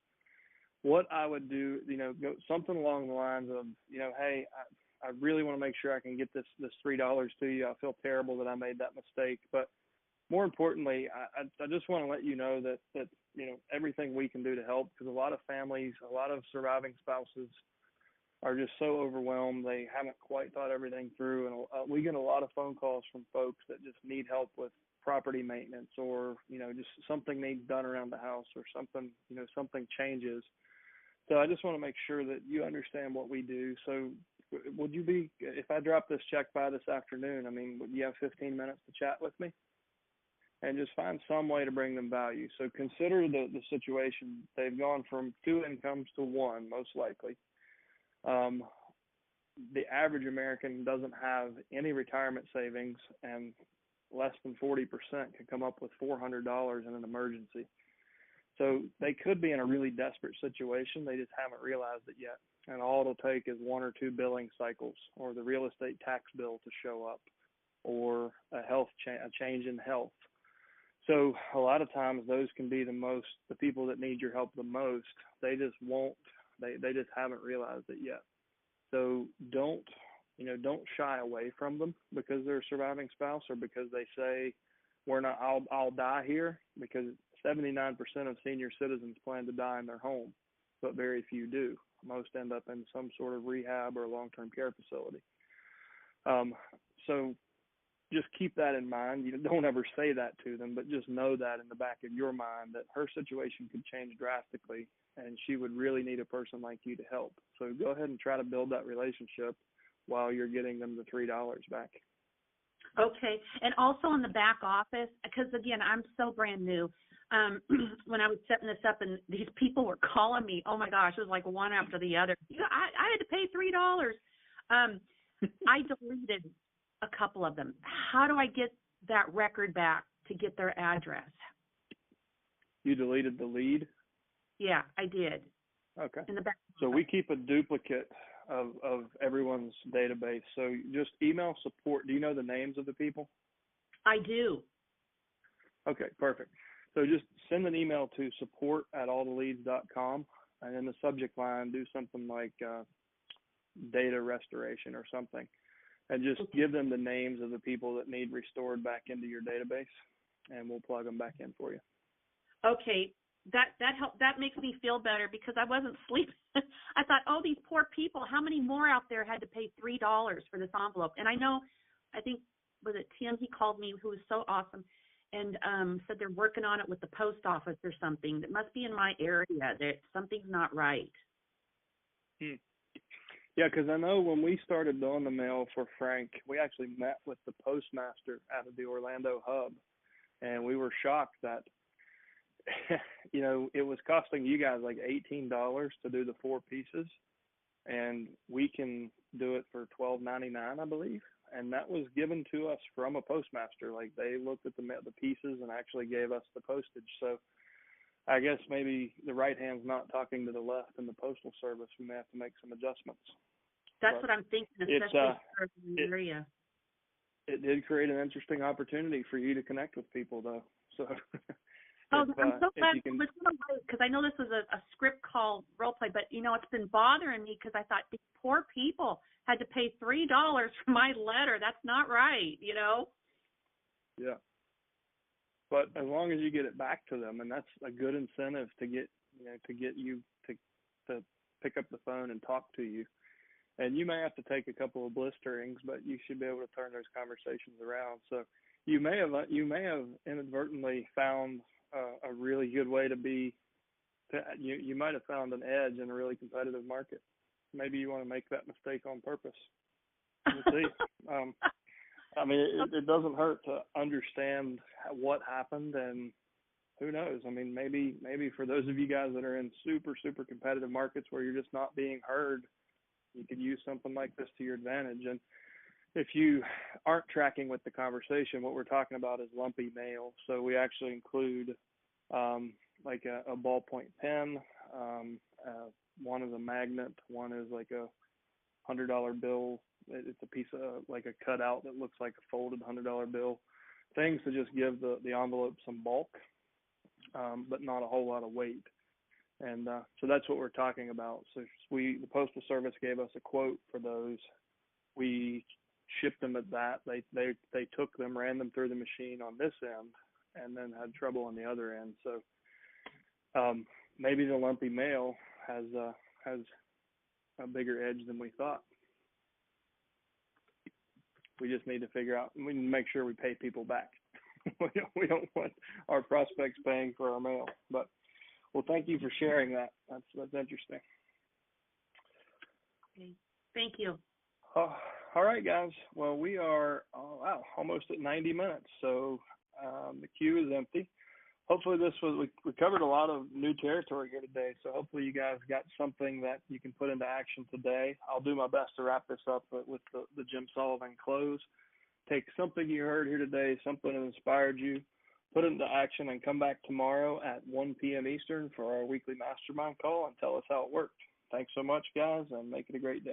A: What I would do, go something along the lines of, hey, I really want to make sure I can get this $3 to you. I feel terrible that I made that mistake. But more importantly, I just want to let you know that everything we can do to help, because a lot of families, a lot of surviving spouses are just so overwhelmed. They haven't quite thought everything through. And we get a lot of phone calls from folks that just need help with property maintenance, or, just something needs done around the house, or something, something changes. So I just want to make sure that you understand what we do. So would you be, if I drop this check by this afternoon, would you have 15 minutes to chat with me? And just find some way to bring them value. So consider the situation. They've gone from 2 incomes to 1, most likely. The average American doesn't have any retirement savings, and less than 40% can come up with $400 in an emergency. So they could be in a really desperate situation. They just haven't realized it yet. And all it'll take is 1 or 2 billing cycles, or the real estate tax bill to show up, or a change in health. So a lot of times those can be the people that need your help the most. They just they just haven't realized it yet. So don't shy away from them because they're a surviving spouse, or because they say, I'll die here, because 79% of senior citizens plan to die in their home, but very few do. Most end up in some sort of rehab or long-term care facility. So just keep that in mind. You don't ever say that to them, but just know that in the back of your mind that her situation could change drastically, and she would really need a person like you to help. So go ahead and try to build that relationship while you're getting them the $3 back.
G: Okay. And also in the back office, because, again, I'm so brand new, when I was setting this up and these people were calling me, oh, my gosh, it was like one after the other. I had to pay $3. I deleted a couple of them. How do I get that record back to get their address? You
A: deleted the lead?
G: Yeah, I did.
A: Okay.
G: In the back.
A: So we keep a duplicate of everyone's database. So just email support. Do you know the names of the people?
G: I do.
A: Okay, perfect. So just send an email to support@alltheleads.com, and in the subject line, do something like data restoration or something. And just give them the names of the people that need restored back into your database, and we'll plug them back in for you.
G: Okay, that makes me feel better, because I wasn't sleeping. I thought, oh, these poor people, how many more out there had to pay $3 for this envelope? And I think, was it Tim? He called me, who was so awesome, and said they're working on it with the post office or something. That must be in my area. That something's not right.
A: Yeah, because I know when we started doing the mail for Frank, we actually met with the postmaster out of the Orlando hub, and we were shocked that, it was costing you guys like $18 to do the 4 pieces, and we can do it for $12.99, I believe. and that was given to us from a postmaster. Like, they looked at the pieces and actually gave us the postage. So I guess maybe the right hand's not talking to the left in the postal service. We may have to make some adjustments.
G: That's what I'm thinking, especially for the area.
A: It did create an interesting opportunity for you to connect with people, though. So,
G: I'm so glad because I know this was a script call role play, but it's been bothering me because I thought these poor people had to pay $3 for my letter. That's not right,
A: Yeah. But as long as you get it back to them, and that's a good incentive to get you to pick up the phone and talk to you. And you may have to take a couple of blisterings, but you should be able to turn those conversations around. So you may have inadvertently found a really good way to be. You might have found an edge in a really competitive market. Maybe you want to make that mistake on purpose. We'll see. I mean, it doesn't hurt to understand what happened, and who knows? I mean, maybe for those of you guys that are in super, super competitive markets where you're just not being heard, you could use something like this to your advantage. And if you aren't tracking with the conversation, what we're talking about is lumpy mail. So we actually include like a ballpoint pen. One is a magnet. One is like a $100 bill. It's a piece of like a cutout that looks like a folded $100 bill. Things to just give the envelope some bulk, but not a whole lot of weight. And so that's what we're talking about. So the Postal Service gave us a quote for those. We shipped them at that. They took them, ran them through the machine on this end, and then had trouble on the other end. So maybe the lumpy mail has a bigger edge than we thought. We just need to figure out. We need to make sure we pay people back. we don't want our prospects paying for our mail. But well, thank you for sharing that. That's interesting.
G: Okay. Thank you.
A: All right, guys. Well, we are almost at 90 minutes, so the queue is empty. Hopefully we covered a lot of new territory here today, so hopefully you guys got something that you can put into action today. I'll do my best to wrap this up with the Jim Sullivan close. Take something you heard here today, something that inspired you, put it into action, and come back tomorrow at 1 p.m. Eastern for our weekly mastermind call and tell us how it worked. Thanks so much, guys, and make it a great day.